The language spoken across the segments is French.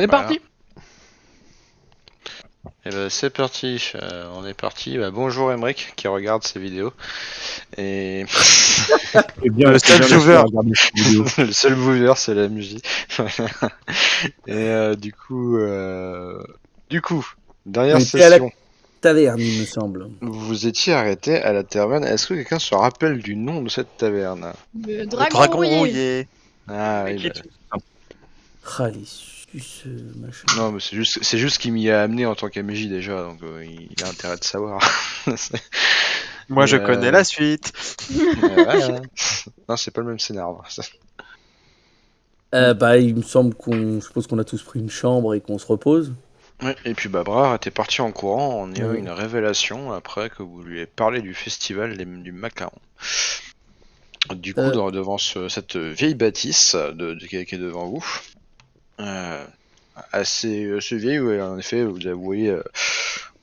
C'est Voilà. parti. Et ben c'est parti, on est parti. Bonjour Emric qui regarde ces vidéos. Et C'est bien, Le c'est seul bien de viewer. regarder cette vidéo. le seul mover c'est la musique. Et du coup, On dernière était à la session, taverne, il me semble. vous étiez arrêté à la taverne. Est-ce que quelqu'un se rappelle du nom de cette taverne? Le Le dragon, dragon rouillé. rouillé. Ah oui, bah, Ah, les suces, machin. non, mais c'est juste qu'il m'y a amené en tant qu'AMJ déjà, donc il a intérêt de savoir. Moi, Mais, je connais la suite. ouais. Non, c'est pas le même scénario. Bah, il me semble je suppose qu'on a tous pris une chambre et qu'on se repose. Ouais, et puis Brard était parti en courant en ayant Ouais. une révélation après que vous lui avez parlé du festival du macaron. Du coup, devant cette vieille bâtisse qui est devant vous, assez vieille, ouais, en effet, vous la voyez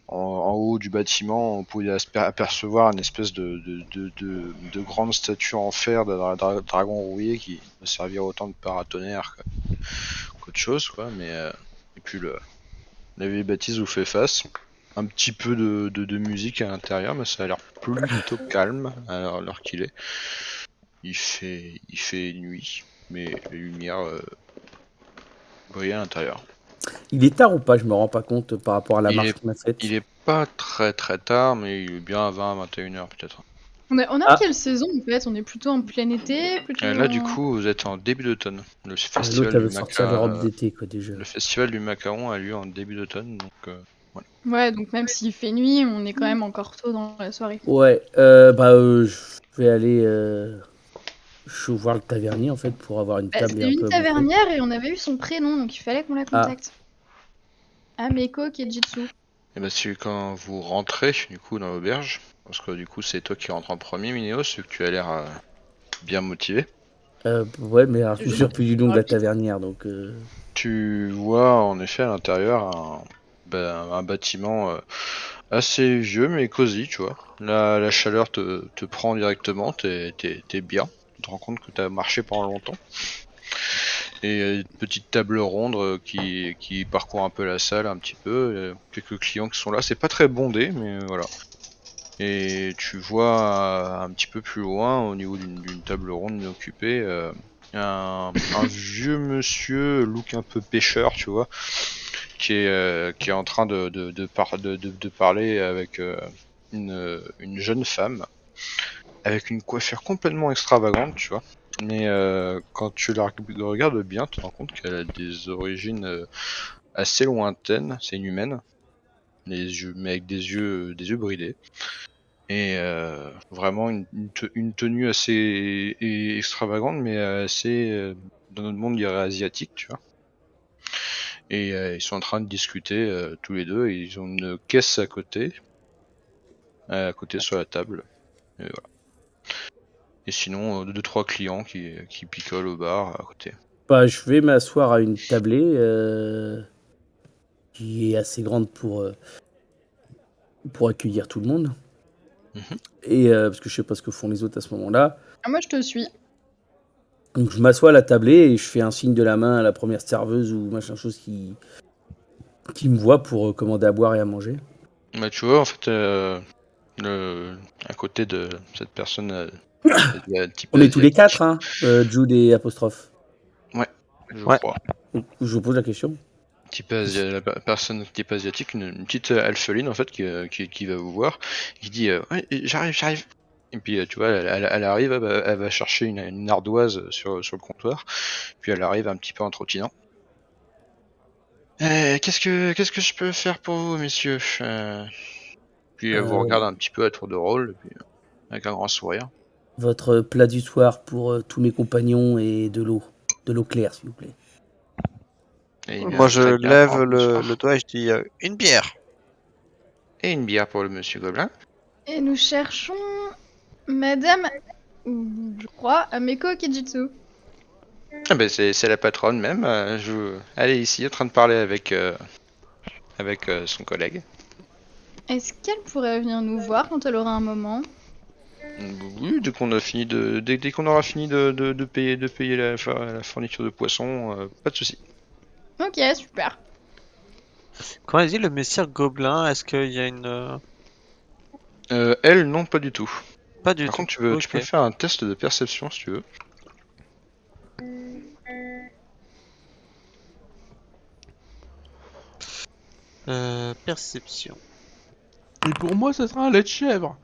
en haut du bâtiment, vous pouvez apercevoir une espèce de grande statue en fer d'un dragon rouillé qui peut servir autant de paratonnerre qu'autre chose, quoi. Mais et puis la vieille bâtisse vous fait face. Un petit peu de musique à l'intérieur, mais ça a l'air plutôt calme à l'heure qu'il est. Il fait nuit, mais les lumières brillent à l'intérieur. Il est tard ou pas? Je me rends pas compte par rapport à la Il marche est, qu'on a faite. il est pas très très tard, mais il est bien à 20-21 heures peut-être. On est en Ah. quelle saison en fait? On est plutôt en plein été, plutôt Là, du coup, vous êtes en début d'automne. Le festival L'autre, elle du veut sortir les robes d'été, quoi, déjà. le festival du macaron a lieu en début d'automne, donc voilà. Ouais, donc même s'il fait nuit, on est quand même encore tôt dans la soirée. Ouais, je vais aller voir le tavernier, en fait, pour avoir une table et C'était un une peu à bouffer. tavernière et on avait eu son prénom, donc il fallait qu'on la contacte. Ameko Kejitsu. Et c'est quand vous rentrez, du coup, dans l'auberge, parce que du coup, c'est toi qui rentres en premier, Minéos, vu que tu as l'air bien motivé. Ouais, mais alors, je me Je- souviens plus du nom de la Rapide. tavernière, donc... Tu vois en effet à l'intérieur un bâtiment assez vieux mais cosy, tu vois. La chaleur te prend directement, t'es bien. Tu te rends compte que t'as marché pendant longtemps. Et une petite table ronde qui parcourt un peu la salle un petit peu. Quelques clients qui sont là. C'est pas très bondé, mais voilà. Et tu vois un petit peu plus loin, au niveau d'une table ronde occupée, un vieux monsieur, look un peu pêcheur, tu vois, qui est en train de parler avec une jeune femme, avec une coiffure complètement extravagante, tu vois. Mais quand tu la regardes bien, tu te rends compte qu'elle a des origines assez lointaines. C'est une humaine, mais avec des yeux bridés. Et vraiment une tenue assez extravagante, mais assez, dans notre monde, on dirait asiatique, tu vois. Et ils sont en train de discuter tous les deux, et ils ont une caisse à côté sur la table. Et voilà. Et sinon, 2-3 clients qui picolent au bar à côté. Bah, je vais m'asseoir à une tablée qui est assez grande pour accueillir tout le monde. Mhm. Et parce que je sais pas ce que font les autres à ce moment-là. Ah, moi je te suis. Donc je m'assois à la tablée et je fais un signe de la main à la première serveuse ou machin chose qui me voit pour commander à boire et à manger. Bah, tu vois, en fait, à côté de cette personne, il y a un type On est tous les asiatique. 4, hein, Jude et Apostrophe. Je Ouais. crois. Donc, je vous pose la question. La personne type asiatique, une petite alpheline en fait qui va vous voir, qui dit ouais, j'arrive. Et puis tu vois, elle arrive, elle va chercher une ardoise sur le comptoir, puis elle arrive un petit peu en trottinant. Qu'est-ce que je peux faire pour vous, messieurs? Puis elle vous regarde un petit peu à tour de rôle, puis, avec un grand sourire. Votre plat du soir pour tous mes compagnons et de l'eau. De l'eau claire, s'il vous plaît. Et il met Moi, un je très bien lève pour bonsoir. le doigt et je dis une bière. Et une bière pour le monsieur Gobelin. Et nous cherchons Madame, je crois, Ameko Kejitsu. Ah ben c'est la patronne même. Elle est ici en train de parler avec son collègue. Est-ce qu'elle pourrait venir nous voir quand elle aura un moment? Oui, dès qu'on a fini dès qu'on aura fini de payer la fourniture de poisson, pas de souci. Ok, super. Comment elle dit le messire gobelin? Est-ce qu'il y a une. Elle, non, pas du tout. Pas du Par tout. contre, tu Ok. peux faire un test de perception si tu veux. Perception. Et pour moi, ça sera un lait de chèvre.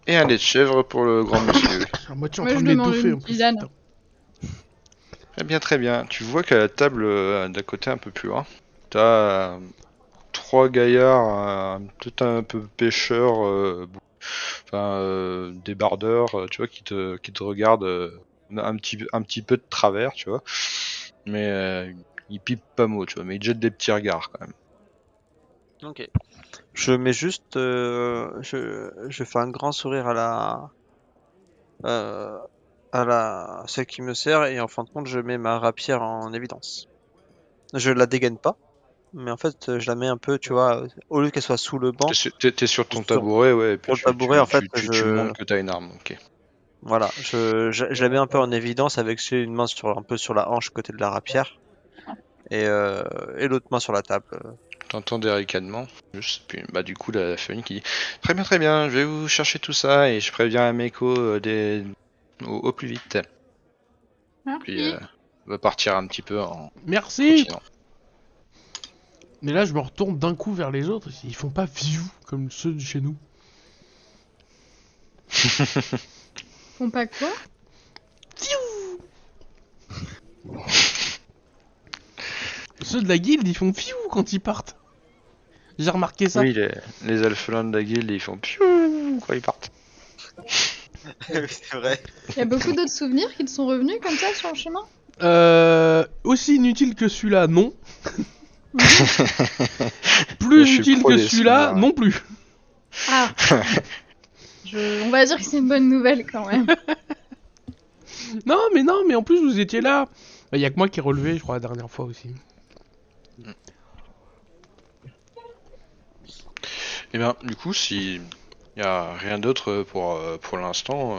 Et un lait de chèvre pour le grand monsieur. À moitié en Moi, train je de demande m'étouffer une en plus. tisane. putain. Très bien. Tu vois qu'à la table d'à côté un peu plus loin, t'as trois gaillards, peut-être un peu pêcheurs, débardeurs, tu vois, qui te regardent un petit peu de travers, tu vois. Mais ils pipent pas mot, tu vois, mais ils te jettent des petits regards quand même. Ok. Je mets juste. Je fais un grand sourire euh, à celle qui me sert et en fin de compte, je mets ma rapière en évidence. Je la dégaine pas, mais en fait, je la mets un peu, tu vois, au lieu qu'elle soit sous le banc, T'es sur ton sur, tabouret, ouais, et puis sur le tabouret, en fait, tu montres que t'as une arme, ok. voilà, je la mets un peu en évidence avec une main un peu sur la hanche côté de la rapière et l'autre main sur la table. T'entends des ricanements, juste, puis bah du coup la famille qui dit très bien, je vais vous chercher tout ça et je préviens à Meko au plus vite. Puis Merci. on va partir un petit peu en Merci. continuant. Mais là, je me retourne d'un coup vers les autres. Ils font pas viou comme ceux de chez nous. Font pas quoi? Ceux de la guilde, ils font fiou quand ils partent. J'ai remarqué ça. Oui, les alphelins de la guilde ils font piou quand ils partent. C'est vrai. Il y a beaucoup d'autres souvenirs qui te sont revenus comme ça sur le chemin? Aussi inutile que celui-là, non. Mhm. Plus Je suis utile pro que des celui-là, souvenirs. non plus. Ah, on va dire que c'est une bonne nouvelle quand même. Non, mais en plus vous étiez là. Bah, y a que moi qui ai relevé, je crois, la dernière fois aussi. Et bien du coup si y a rien d'autre pour l'instant,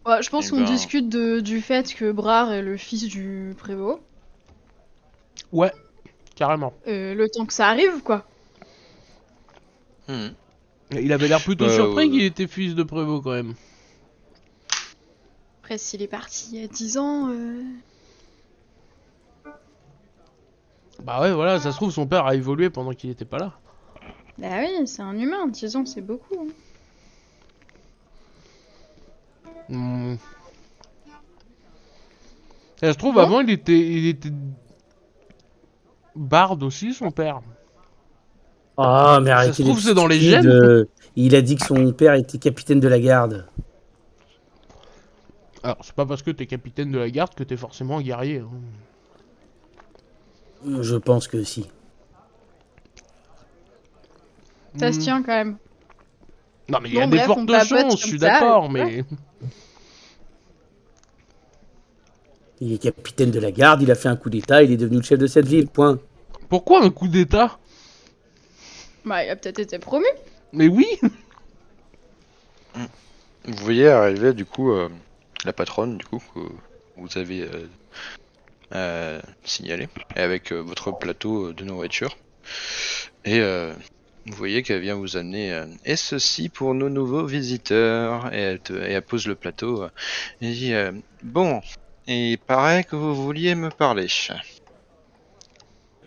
Ouais, je pense Eh qu'on ben- discute du fait que Brar est le fils du prévôt. Ouais, carrément. Le temps que ça arrive, quoi. mhm. Il avait l'air plutôt Bah, surpris qu'il était fils de prévôt quand même. Après, s'il est parti il y a 10 ans... Bah ouais, voilà, ça se trouve son père a évolué pendant qu'il était pas là. Bah oui, c'est un humain, 10 ans, c'est beaucoup. Hein. Hmm. Ça se trouve, Bon. avant, il était barde aussi, son père. Ah, mais Ça arrêtez se trouve, d'être c'est dans les stupide. gènes. Il a dit que son père était capitaine de la garde. Alors, c'est pas parce que t'es capitaine de la garde que t'es forcément un guerrier. Hein. Je pense que si. Ça se Hmm. tient quand même. Non, mais il y a Bon, des bref, on fortes papote chances, je comme suis ça, d'accord, et mais... Il est capitaine de la garde, il a fait un coup d'état, il est devenu le chef de cette ville, point. Pourquoi un coup d'état? Bah, il a peut-être été promu. Mais oui. Vous voyez arriver du coup la patronne du coup que vous avez signalé et avec votre plateau de nourriture et vous voyez qu'elle vient vous amener et ceci pour nos nouveaux visiteurs et elle pose le plateau et dit bon, il paraît que vous vouliez me parler. Je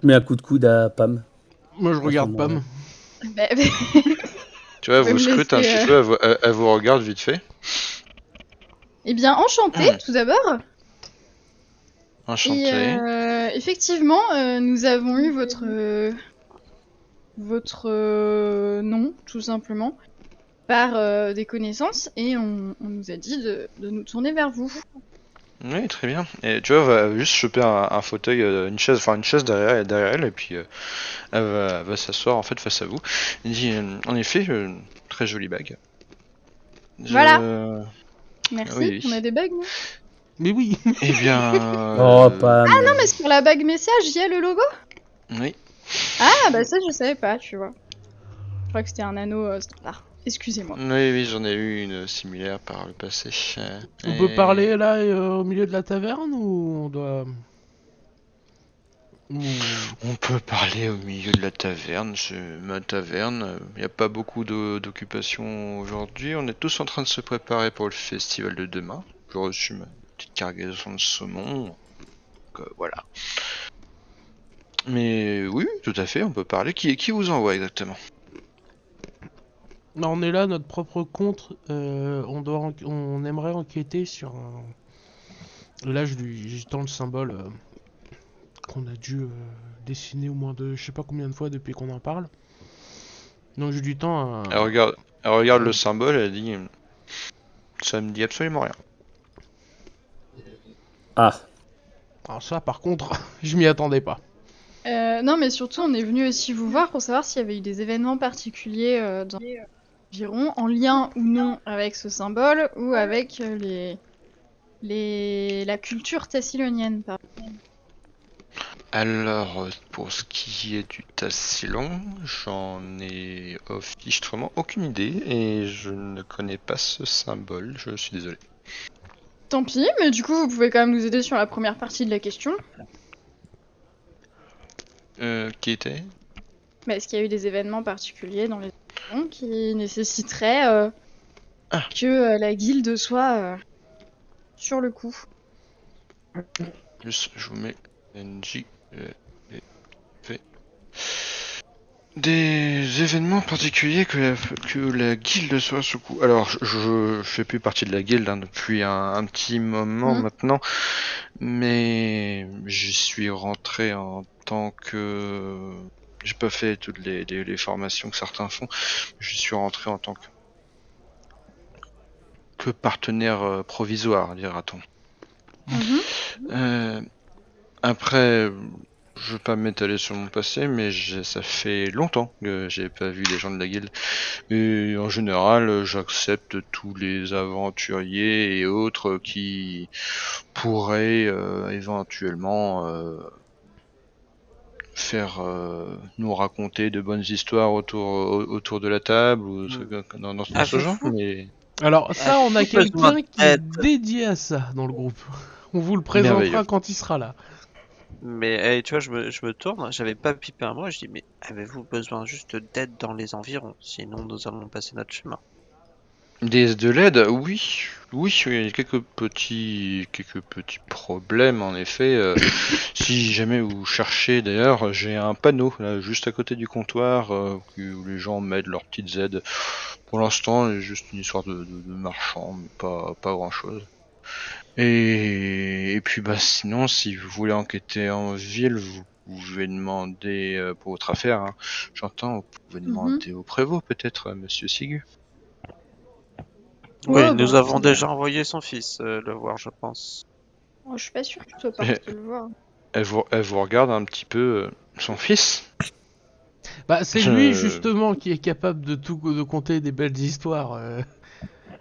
mets un coup de coude à Pam. Moi, je À ce regarde moment-là. Pam. Bah, Tu vois, Vous vous me scrute un laissez, petit peu, elle vous regarde vite fait. Eh bien, enchanté, tout d'abord. Enchanté. Et effectivement, nous avons eu votre nom, tout simplement, par des connaissances, et on nous a dit de nous tourner vers vous. Oui, très bien. Et tu vois, elle va juste choper un fauteuil, une chaise derrière elle, et puis elle va s'asseoir en fait face à vous. Il dit, en effet, très jolie bague. Voilà. Oui, Merci, on a oui. des bagues, nous. Mais oui. Eh bien, Oh, Pam. Non, mais sur la bague message, il y a le logo. oui. Ah, bah ça, je savais pas, tu vois. Je crois que c'était un anneau standard. Excusez-moi. Oui, j'en ai eu une similaire par le passé. On peut parler là au milieu de la taverne ou on doit... On peut parler au milieu de la taverne, c'est ma taverne. Il n'y a pas beaucoup d'occupation aujourd'hui. On est tous en train de se préparer pour le festival de demain. J'ai reçu ma petite cargaison de saumon. Donc, voilà. Mais oui, tout à fait, on peut parler. Qui vous envoie exactement? On est là, notre propre compte. On aimerait enquêter sur un. Là, je tends le symbole qu'on a dû dessiner au moins de je sais pas combien de fois depuis qu'on en parle. Donc j'ai du temps Elle à. regarde le symbole, elle dit ça me dit absolument rien. Ah, Alors ça, par contre, je m'y attendais pas. Non, mais surtout, on est venu aussi vous voir pour savoir s'il y avait eu des événements particuliers dans l'environ, en lien ou non avec ce symbole, ou avec la culture tassilonienne. Alors, pour ce qui est du Tassilon, j'en ai officiellement aucune idée et je ne connais pas ce symbole, je suis désolé. Tant pis, mais du coup, vous pouvez quand même nous aider sur la première partie de la question. Qui était? Mais est-ce qu'il y a eu des événements particuliers dans les événements qui nécessiteraient que la guilde soit sur le coup? Plus, je vous mets NJ. Fait. Des événements particuliers que la guilde soit sous coup. Alors, je fais plus partie de la guilde depuis un petit moment maintenant, mais j'y suis rentré en tant que... J'ai pas fait toutes les formations que certains font, j'y suis rentré en tant que partenaire provisoire, dira-t-on. Après, je veux pas m'étaler sur mon passé, mais ça fait longtemps que j'ai pas vu les gens de la guilde. Et en général, j'accepte tous les aventuriers et autres qui pourraient éventuellement faire nous raconter de bonnes histoires autour de la table ou dans ce genre. Avez-vous Mais Alors ça, on a besoin quelqu'un qui est d'aide? dédié à ça dans le groupe. On vous le merveilleux. présentera quand il sera là. Mais tu vois, je me tourne, j'avais pas pipé un mot, je dis, mais avez-vous besoin juste d'aide dans les environs? Sinon, nous allons passer notre chemin. De l'aide, oui, il y a quelques petits problèmes en effet. Si jamais vous cherchez, d'ailleurs, j'ai un panneau là, juste à côté du comptoir où les gens mettent leurs petites aides. Pour l'instant, c'est juste une histoire de marchand, mais pas grand chose. Et puis bah sinon, si vous voulez enquêter en ville, vous pouvez demander pour votre affaire. Hein, j'entends, vous pouvez demander au prévôt peut-être, Monsieur Sigu. Oui, Ouais, nous bon, avons déjà envoyé son fils le voir, je pense. je suis pas sûre que tu sois parti le voir. Elle vous regarde un petit peu, son fils. Bah c'est lui justement qui est capable de compter des belles histoires.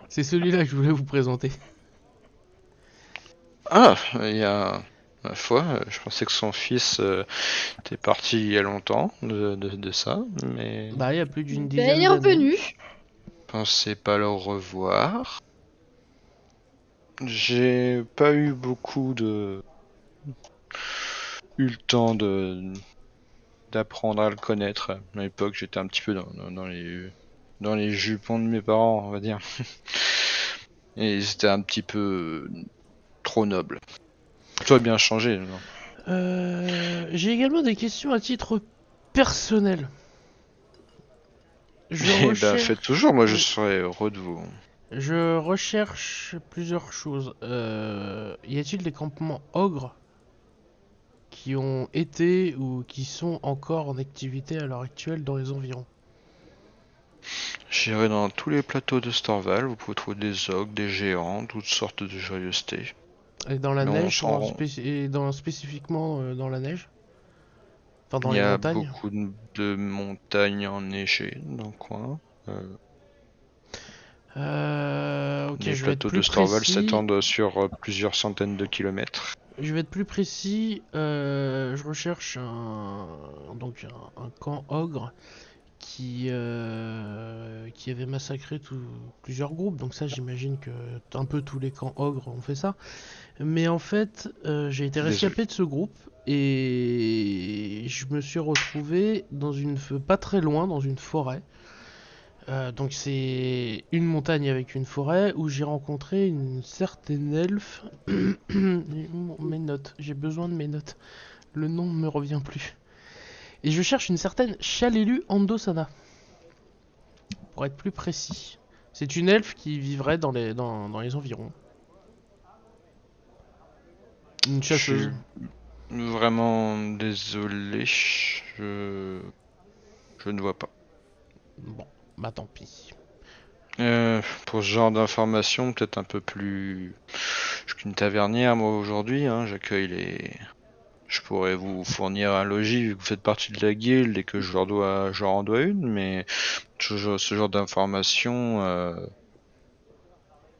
C'est celui-là que je voulais vous présenter. Ah, il y a... Ma foi, je pensais que son fils était parti il y a longtemps de ça, mais Bah il y a plus d'une Il dizaine est d'années. revenu. pensais pas le revoir. J'ai pas eu eu le temps d'apprendre à le connaître. À l'époque, j'étais un petit peu dans les jupons de mes parents, on va dire. Et c'était un petit peu trop noble. Tout a bien changé. Non. J'ai également des questions à titre personnel. Eh ben, faites toujours, moi je Oui. serais heureux de vous. Je recherche plusieurs choses. Y a-t-il des campements ogres qui ont été ou qui sont encore en activité à l'heure actuelle dans les environs? J'irai dans tous les plateaux de Storval, vous pouvez trouver des ogres, des géants, toutes sortes de joyeusetés. Et dans la Mais on neige, s'en spécifiquement dans la neige? Enfin, dans Il y les a montagnes? beaucoup de montagnes enneigées dans le coin. Ok, Les je vais être plateaux de plus Storval précis. s'étendent sur plusieurs centaines de kilomètres. Je vais être plus précis. Je recherche un camp ogre qui avait massacré plusieurs groupes. Donc ça, j'imagine que un peu tous les camps ogres ont fait ça. Mais en fait, j'ai été Désolé. rescapé de ce groupe Et je me suis retrouvé pas très loin, dans une forêt. Donc c'est une montagne avec une forêt où j'ai rencontré une certaine elfe. Mes notes, j'ai besoin de mes notes. Le nom ne me revient plus. Et je cherche une certaine Chalelu Andosana, pour être plus précis. C'est une elfe qui vivrait dans les environs. Une Je suis chasseuse. vraiment désolé, je ne vois pas. Bon, bah tant pis. Pour ce genre d'information, peut-être un peu plus... Je suis qu'une tavernière, moi, aujourd'hui, hein, j'accueille les... Je pourrais vous fournir un logis, vu que vous faites partie de la guilde et que je leur en dois une, mais ce genre d'information,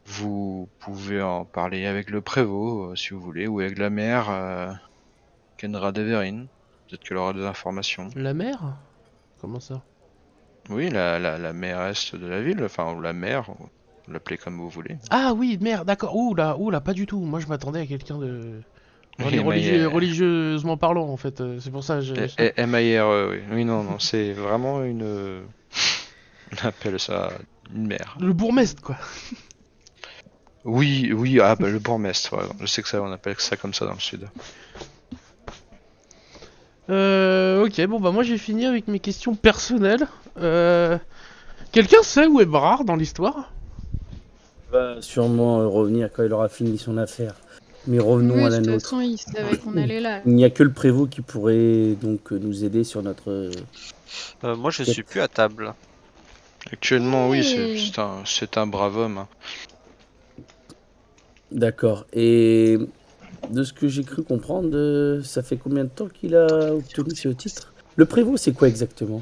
vous pouvez en parler avec le prévôt, si vous voulez, ou avec la mère, Kenra Deverin. Peut-être qu'elle aura des informations. La mère? Comment ça? Oui, la mairesse de la ville, enfin, ou la mère, vous l'appelez comme vous voulez. Ah oui, merde, d'accord. Oula, pas du tout. Moi je m'attendais à quelqu'un de... M.I.R. religieusement parlant en fait. C'est pour ça M.I.R. Oui. Oui, non, c'est vraiment une... On appelle ça une mère. Le bourgmestre quoi. Oui, ah bah le bourgmestre, ouais. Je sais que ça, on appelle ça comme ça dans le sud. Ok, bon bah moi j'ai fini avec mes questions personnelles. Quelqu'un sait où est Brard dans l'histoire? Il va sûrement revenir quand il aura fini son affaire. Mais revenons Oui, à de la toute nôtre. façon, il savait qu'on allait là. Il n'y a que le prévôt qui pourrait donc nous aider sur notre Moi, je suis plus quête. à table. Actuellement, oui, Hey. c'est un brave homme. Hein. D'accord. Et de ce que j'ai cru comprendre, ça fait combien de temps qu'il a obtenu ce titre? Le prévôt, c'est quoi exactement?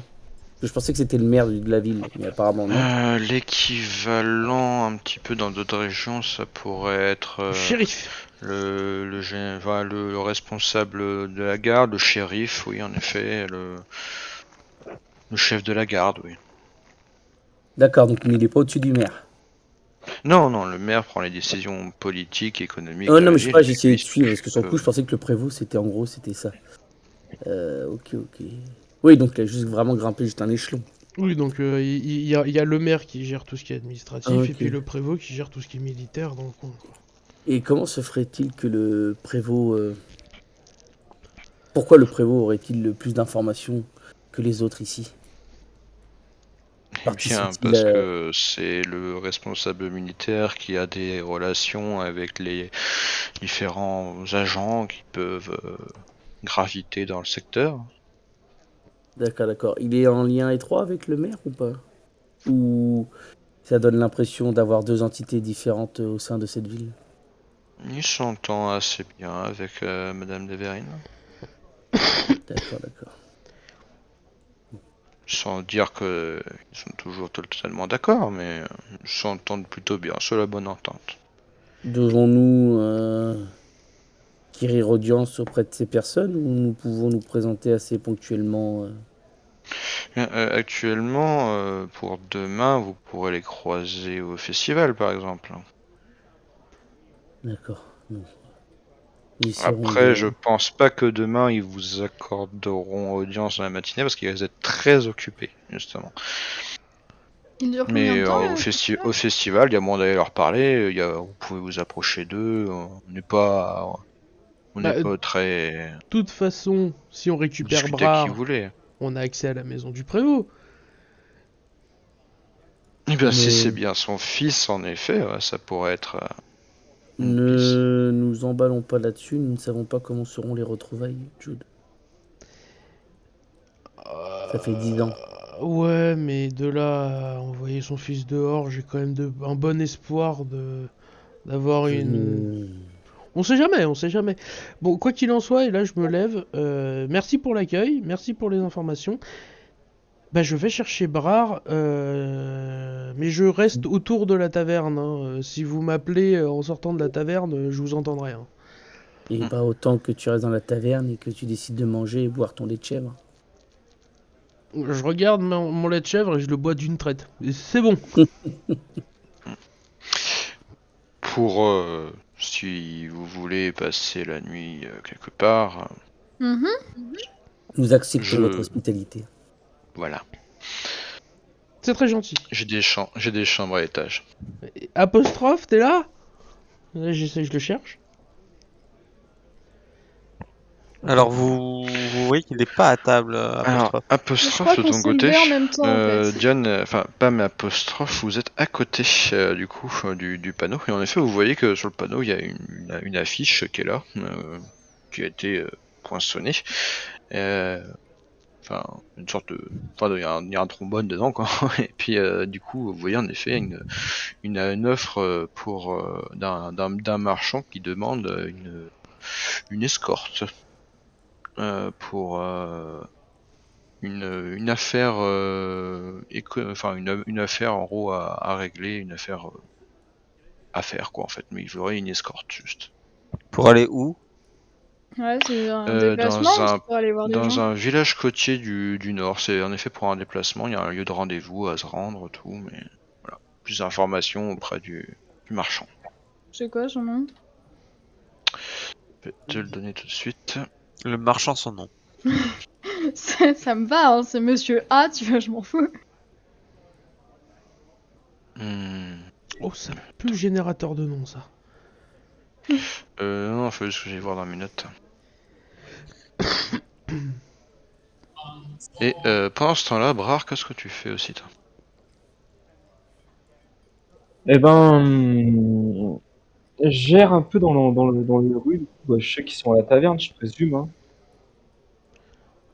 Parce que je pensais que c'était le maire de la ville, mais apparemment non. L'équivalent un petit peu dans d'autres régions, ça pourrait être Shérif. le responsable de la garde, le shérif, oui, en effet, le chef de la garde, oui. D'accord, donc mais il n'est pas au-dessus du maire. Non, le maire prend les décisions politiques, économiques Oh de non, la mais je sais ville. pas, Et j'ai essayé lui, de suivre, parce que sur le coup, je s'occupe, pensais que le prévôt, c'était en gros, c'était ça. Ok. Oui, donc il a juste vraiment grimpé juste un échelon. Oui, donc il y a le maire qui gère tout ce qui est administratif et Ok. puis le prévôt qui gère tout ce qui est militaire dans le coin. Quoi. Et comment se ferait-il que le prévôt... Pourquoi le prévôt aurait-il le plus d'informations que les autres ici? Eh bien, Participe-t-il parce à... que c'est le responsable militaire qui a des relations avec les différents agents qui peuvent graviter dans le secteur. D'accord. Il est en lien étroit avec le maire ou pas? Ou ça donne l'impression d'avoir deux entités différentes au sein de cette ville? Il s'entend assez bien avec Madame Deverine, D'accord. sans dire qu'ils sont toujours totalement d'accord, mais ils s'entendent plutôt bien, sur la bonne entente. Devons-nous acquérir audience auprès de ces personnes ou nous pouvons nous présenter assez ponctuellement Actuellement, pour demain, vous pourrez les croiser au festival, par exemple. D'accord. Nous essaierons Après, de... je pense pas que demain ils vous accorderont audience dans la matinée parce qu'ils risquent d'être très occupés, justement. Il dure combien de Mais temps au le festival? festival, il y a moyen d'aller leur parler. Vous pouvez vous approcher d'eux. On n'est Bah, pas très toute façon, si on vous récupère discutez avec qui vous Brard, voulez. on a accès à la maison du prévôt. Eh bien, si c'est Mais bien son fils, en effet, ouais, ça pourrait être une piste. ne nous emballons pas là-dessus, nous ne savons pas comment seront les retrouvailles, Jude. Ça fait 10 ans. Ouais, mais de là à envoyer son fils dehors, j'ai quand même un bon espoir d'avoir Je une... ne... On sait jamais. Bon, quoi qu'il en soit, et là je me lève. Merci pour l'accueil, merci pour les informations. Bah, je vais chercher Brard, mais je reste autour de la taverne. Hein. Si vous m'appelez en sortant de la taverne, je vous entendrai. Hein. Et pas autant que tu restes dans la taverne et que tu décides de manger et boire ton lait de chèvre. Je regarde mon lait de chèvre et je le bois d'une traite. Et c'est bon. Pour si vous voulez passer la nuit quelque part, Mhm. Nous acceptons Je- votre hospitalité. Voilà. C'est très gentil. J'ai des chambres à l'étage. Apostrophe, t'es là? Là, j'essaie, je le cherche. Alors Attends. vous voyez qu'il est pas à table, Alors, apostrophe. Je apostrophe crois de qu'on ton s'est côté, levé en même temps en fait. Diane, enfin pas mais apostrophe, vous êtes à côté du coup du panneau. Et en effet, vous voyez que sur le panneau, il y a une affiche qui est là, qui a été poinçonnée. Enfin, une sorte de... Enfin, il y a un trombone dedans, quoi. Et puis, du coup, vous voyez en effet une offre pour d'un marchand qui demande une escorte pour une affaire enfin une affaire en gros à régler, une affaire à faire quoi en fait, mais il faudrait une escorte juste. Pour aller où? Ouais, c'est un déplacement ou c'est pour aller voir des dans gens? un village côtier du nord, c'est en effet pour un déplacement, il y a un lieu de rendez-vous à se rendre, tout, mais voilà. Plus d'informations auprès du marchand. C'est quoi son nom? Je vais te le donner tout de suite. Le marchand son nom. Ça me va, hein, c'est Monsieur A, tu vois, je m'en fous. Oh, ça pue le générateur de noms, ça. Non, il faut juste que j'aille voir dans mes notes. Et pendant ce temps-là, Brard, qu'est-ce que tu fais aussi toi? Eh ben, je gère un peu dans les rues. Du coup, bah, je sais qu'ils sont à la taverne, je présume. Hein.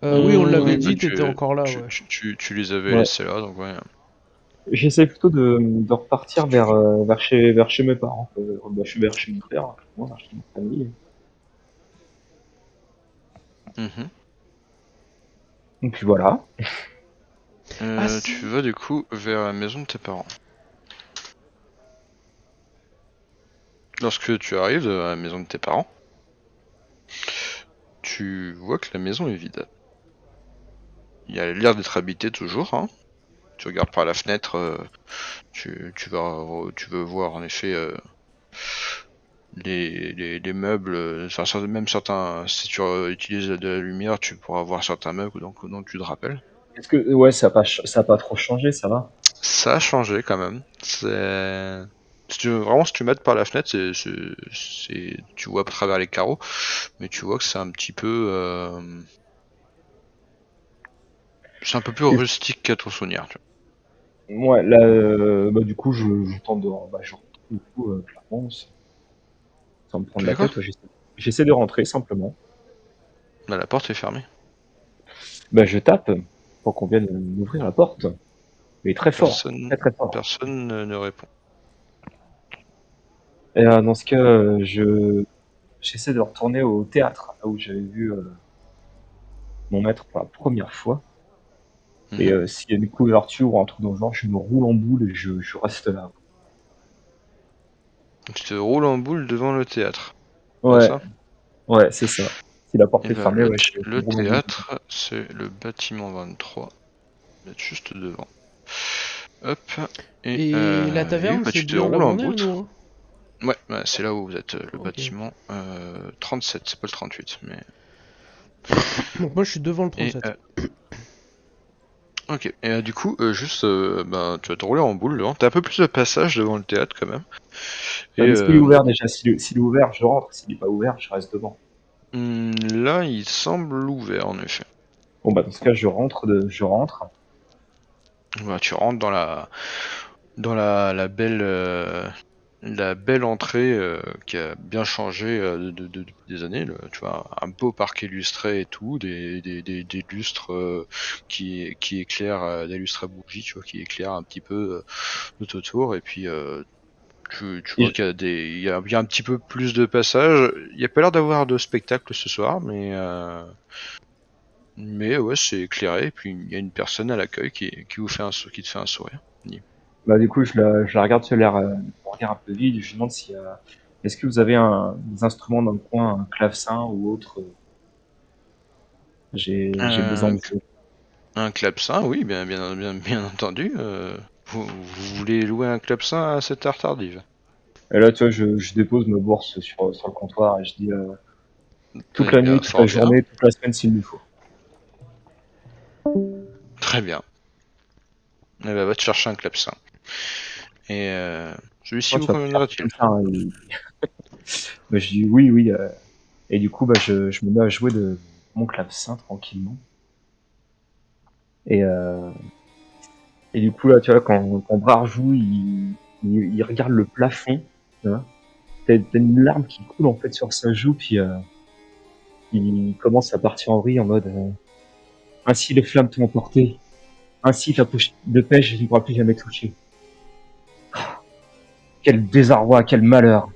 Oui, on l'avait Oui, bah, dit, t'étais encore là, ouais. tu les avais Ouais. laissés là, donc ouais. J'essaie plutôt de repartir vers chez mes parents. Bah, je suis vers chez mon père, moi, vers chez ma famille. Mhm. Et puis voilà. Ah, si. Tu vas du coup vers la maison de tes parents. Lorsque tu arrives à la maison de tes parents, tu vois que la maison est vide. Il y a l'air d'être habité toujours, hein. Tu regardes par la fenêtre, tu veux voir en effet les meubles, enfin même certains, si tu utilises de la lumière, tu pourras voir certains meubles dont tu te rappelles. Est-ce que ouais, ça a pas trop changé, ça va? Ça a changé quand même. Vraiment, si tu mates par la fenêtre, tu vois à travers les carreaux, mais tu vois que c'est un petit peu, c'est un peu plus Et- rustique qu'à ton souvenir. Tu Ouais, là, bah, du coup, je tente de, bah, je rentre, du coup, clairement, sans me Tu prendre la fais quoi? tête, ouais, j'essaie de rentrer simplement. Bah, la porte est fermée. Bah, je tape pour qu'on vienne m'ouvrir la porte, mais très fort, Personne, très très fort. personne ne répond. Et dans ce cas, j'essaie de retourner au théâtre, là où j'avais vu mon maître pour la première fois. Et Mhm. s'il y a une couverture ou un truc dans le genre, je me roule en boule et je reste là. Tu te roules en boule devant le théâtre. C'est Ouais, ça? ouais, c'est ça. Si la porte Et est ben fermée, ouais, je le me roule en boule. théâtre, c'est le bâtiment 23. Vous êtes juste devant. Hop. Et, Et la oui, taverne, bah c'est tu te bien là roules où en on est, boule. nous, hein. Ouais, bah, c'est là où vous êtes, le Ok. bâtiment 37, c'est pas le 38, mais... Donc moi, je suis devant le Et, 37. ok, et du coup, juste, bah, tu vas te rouler en boule devant. T'as un peu plus de passage devant le théâtre quand même. Bah, Et mais est-ce qu'il est ouvert déjà? S'il est ouvert, je rentre. S'il est pas ouvert, je reste devant. là, il semble ouvert en effet. Bon, bah, dans ce cas, je rentre. Bah, tu rentres dans la belle entrée qui a bien changé depuis des années. Tu vois, un beau parc illustré et tout, des lustres qui éclairent, des lustres à bougies, tu vois, qui éclairent un petit peu tout autour. Et puis tu Et vois qu'il y a il y a un petit peu plus de passages. Il n'y a pas l'air d'avoir de spectacle ce soir, mais ouais, c'est éclairé. Et puis il y a une personne à l'accueil qui te fait un sourire. bah, du coup, je la regarde sur l'air, mon regard un peu vide. Je lui demande s'il y a. Est-ce que vous avez des instruments dans le coin, un clavecin ou autre? J'ai besoin Un, de jouer. un clavecin, oui, bien entendu. Vous voulez louer un clavecin à cette heure tardive? Et là, tu vois, je dépose ma bourse sur le comptoir et je dis toute Eh la bien, nuit, toute la fort bien. journée, toute la semaine s'il le faut. Très bien. Eh ben, va te chercher un clavecin. Et celui-ci Moi, vous tu vas pas faire conviendra-t-il? comme ça, hein, bah, je dis oui, oui. Et du coup, bah, je me mets à jouer de mon clavecin tranquillement. Et, euh, et du coup, là, tu vois, quand Brard joue, il regarde le plafond. Tu vois. T'as une larme qui coule en fait sur sa joue, puis il commence à partir en vrille en mode ainsi les flammes t'ont emporté, ainsi ta poche de pêche je ne pourra plus jamais toucher. Quel désarroi, quel malheur.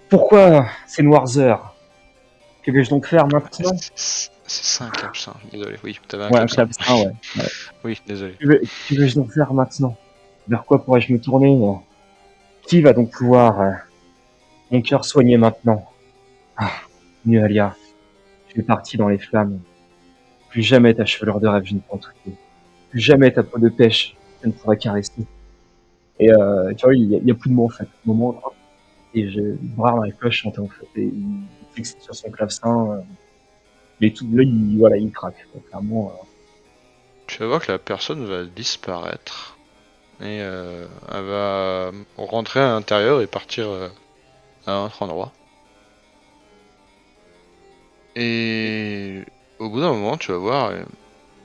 Pourquoi ces noires heures? Que vais-je donc faire maintenant? C'est ça un clavecin, désolé. Oui, t'avais un Ouais, un clavecin. clavecin, ouais. Ouais. Oui, désolé. Que vais-je donc faire maintenant? Vers quoi pourrais-je me tourner? Qui va donc pouvoir mon cœur soigner maintenant? Ah, Nualia, tu es partie dans les flammes. Plus jamais ta chevelure de rêve je ne pourrai toucher. Plus jamais ta peau de pêche je ne pourrai caresser. Et tu vois, il y a plus de mots en fait. Moment, et Brard n'arrive plus à chanter en fait. Et il fixe sur son clavecin. Mais tout, là, voilà, il craque. Quoi. Clairement, Tu vas voir que la personne va disparaître. Et elle va rentrer à l'intérieur et partir à un autre endroit. Et au bout d'un moment, tu vas voir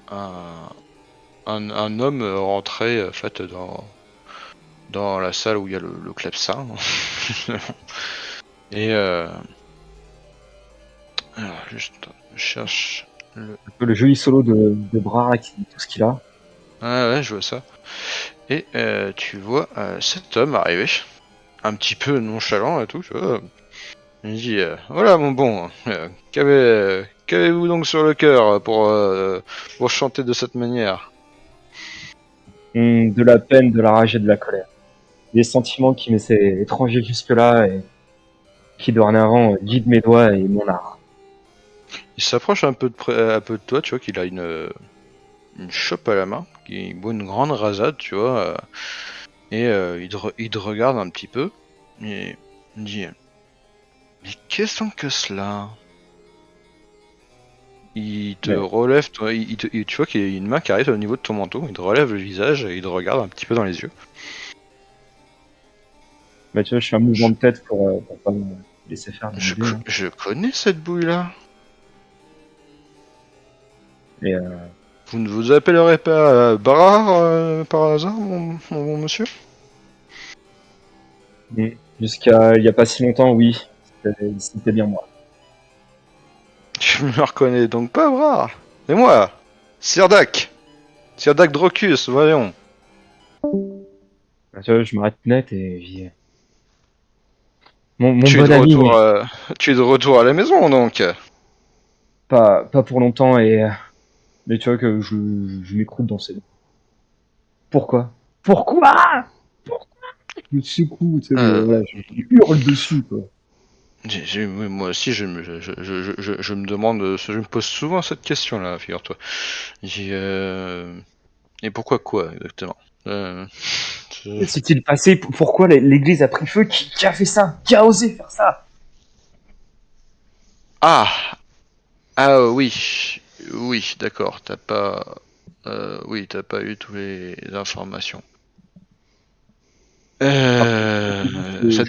un homme rentrer en fait dans la salle où il y a le clavecin. Et alors, juste, je cherche le joli solo de Brard, qui tout ce qu'il a. Ah ouais, je vois ça. Et tu vois cet homme arriver, un petit peu nonchalant et tout, tu vois. Il dit voilà mon bon, qu'avez-vous donc sur le cœur pour chanter de cette manière? De la peine, de la rage et de la colère. Des sentiments qui m'étaient étrangers jusque-là et qui dorénavant guident mes doigts et mon art. Il s'approche un peu de toi, tu vois qu'il a une chope à la main, qui boit une grande rasade, tu vois, et il te regarde un petit peu, et il dit mais qu'est-ce donc que cela? Il te Mais, relève, toi, tu vois qu'il y a une main qui arrive au niveau de ton manteau, il te relève le visage et il te regarde un petit peu dans les yeux. tu vois, je fais un mouvement de tête pour pas me laisser faire de l'idée. Hein. Je connais cette bouille-là. Et Vous ne vous appellerez pas Barard par hasard, mon bon monsieur? jusqu'à il y a pas si longtemps, oui, c'était bien moi. Tu me reconnais donc pas, Barard? C'est moi, Sirdak. Sirdak Drocus, voyons. Tu vois, je m'arrête net et je dis, mon Tu es de bon ami, retour, tu es de retour à la maison, donc. pas pour longtemps et mais tu vois que je m'écroule dans ses. Pourquoi? Pourquoi? Je me secoue, tu sais, Euh, voilà, je hurle dessus, quoi. oui, moi aussi, je me demande, je me pose souvent cette question-là, figure-toi. Et pourquoi quoi, exactement? Je- S'est-il passé? Pourquoi l'église a pris feu? Qui a fait ça? Qui a osé faire ça? Ah! Ah oui, oui, d'accord, t'as pas... oui, t'as pas eu toutes les informations. Alors,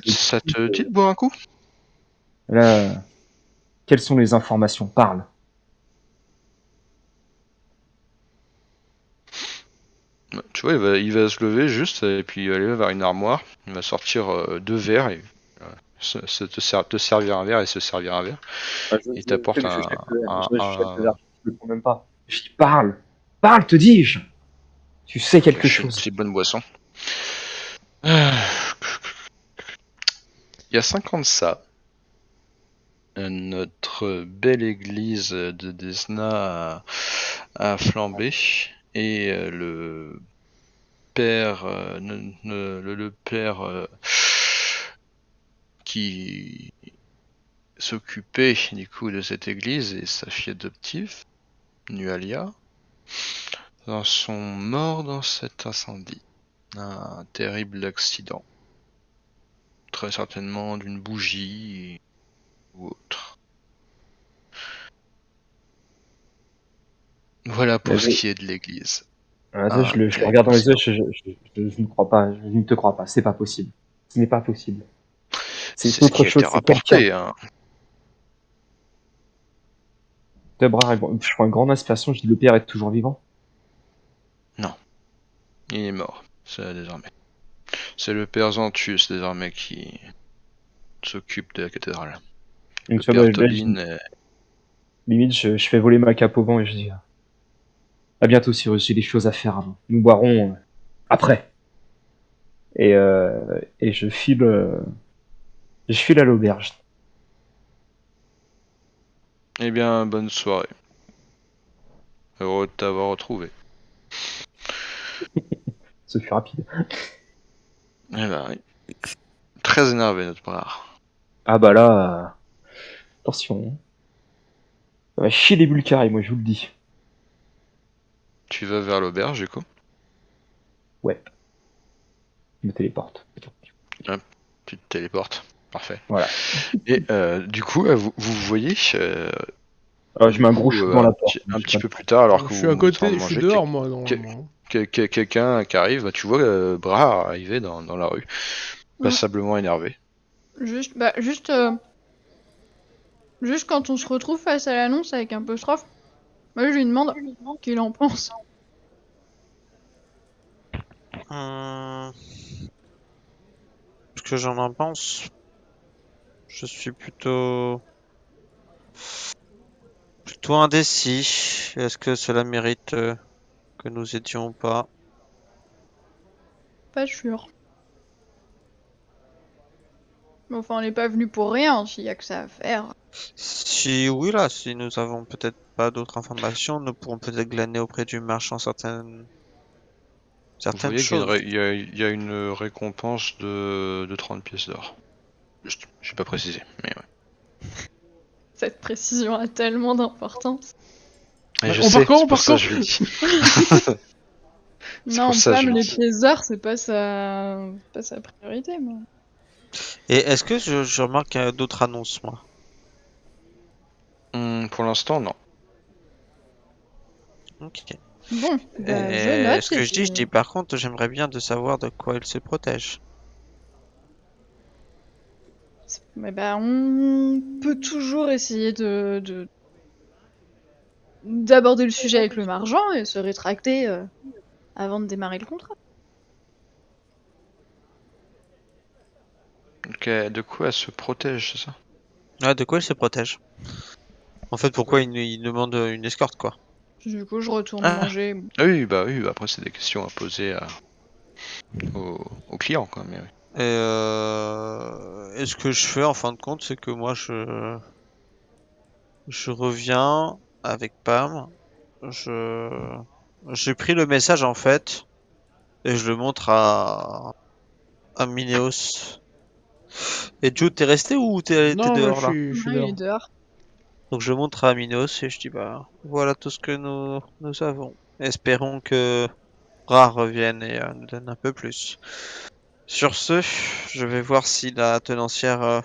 Ça te dit de boire un coup? là, quelles sont les informations? Parle. Tu vois, il va se lever juste, et puis il va aller vers une armoire, il va sortir deux verres, et te servir un verre et se servir un verre, Ah, et t'apporte je jette le verre. Je jette le un... verre. Je le prends même pas. Je dis, parle. Parle, te dis-je. Tu sais quelque chose. C'est une bonne boisson. Il y a 5 ans de ça, notre belle église de Desna a flambé et le père, le père qui s'occupait du coup de cette église et sa fille adoptive, Nualia, sont morts dans cet incendie. Un terrible accident. Très certainement d'une bougie ou autre. Voilà pour ce Vas-y. qui est de l'église. Ah, ça, je le Quel regarde dans les yeux, coïncidence. je ne crois pas, je ne te crois pas, c'est pas possible. Ce n'est pas possible. C'est C'est ce autre qui a chose, été c'est quelqu'un. rapporté, hein. Debra, je prends une grande inspiration, je dis le père est toujours vivant. Non, il est mort, c'est désormais. C'est le père Zantius désormais qui s'occupe de la cathédrale. Donc, Le tu vois, père là, Tobin est... limite, je fais voler ma cape au vent et je dis à bientôt, Cyrus, j'ai des choses à faire avant. Nous boirons après. Et je file à l'auberge. Eh bien, bonne soirée. Heureux de t'avoir retrouvé. Ce fut rapide. Eh ben oui. Très énervé notre part. Ah bah là, attention. Ça va chier les bulles moi je vous le dis. Tu vas vers l'auberge du coup. Ouais, je me téléporte. Tu te téléportes. Parfait. Voilà. Et du coup, vous voyez, Alors, je du mets un gros coup, chou dans la porte. un petit peu plus tard, alors Je que suis à vous êtes en train côté, de je suis manger, dehors moi normalement. quelqu'un qui arrive, bah, tu vois Bras arriver dans la rue, Mm. passablement énervé. Juste quand on se retrouve face à l'annonce avec un apostrophe, moi je lui demande qu'il en pense. Hum, ce que j'en en pense, je suis plutôt indécis. Est-ce que cela mérite que nous étions ou pas? Pas sûr. Mais enfin, on n'est pas venu pour rien, s'il y a que ça à faire. Si oui, là, si nous avons peut-être pas d'autres informations, nous pourrons peut-être glaner auprès du marchand Vous certaines voyez qu'il y a choses. il y a une récompense de 30 pièces d'or. Juste, j'ai pas précisé, mais ouais. Cette précision a tellement d'importance. Et je On part sais, quand? c'est On pour part ça quand? que je le dis. C'est pour Non, ça que Pam, je le les dis. pièces d'or, c'est pas sa priorité, moi. Et est-ce que je remarque qu'il y a d'autres annonces, moi? Pour l'instant, non. Ok. Bon, bah je Et note ce et que puis. je dis par contre, j'aimerais bien de savoir de quoi il se protège. Mais bah, on peut toujours essayer d'aborder le sujet avec le marchand et se rétracter avant de démarrer le contrat. Donc, de quoi elle se protège, c'est ça? Ouais, de quoi il se protège? En fait, pourquoi il demande une escorte, quoi? Du coup, je retourne Ah, manger. oui, bah après c'est des questions à poser aux clients, quoi. Mais oui. Et ce que je fais en fin de compte, c'est que moi, je reviens avec Pam. Je, j'ai pris le message en fait et je le montre à Mineos. Et Jude, t'es resté ou t'es Non, moi dehors là? je suis Ouais, il est dehors. dehors. Donc je montre à Mineos et je dis bah voilà tout ce que nous avons. Espérons que Ra revienne et nous donne un peu plus. Sur ce, je vais voir si la tenancière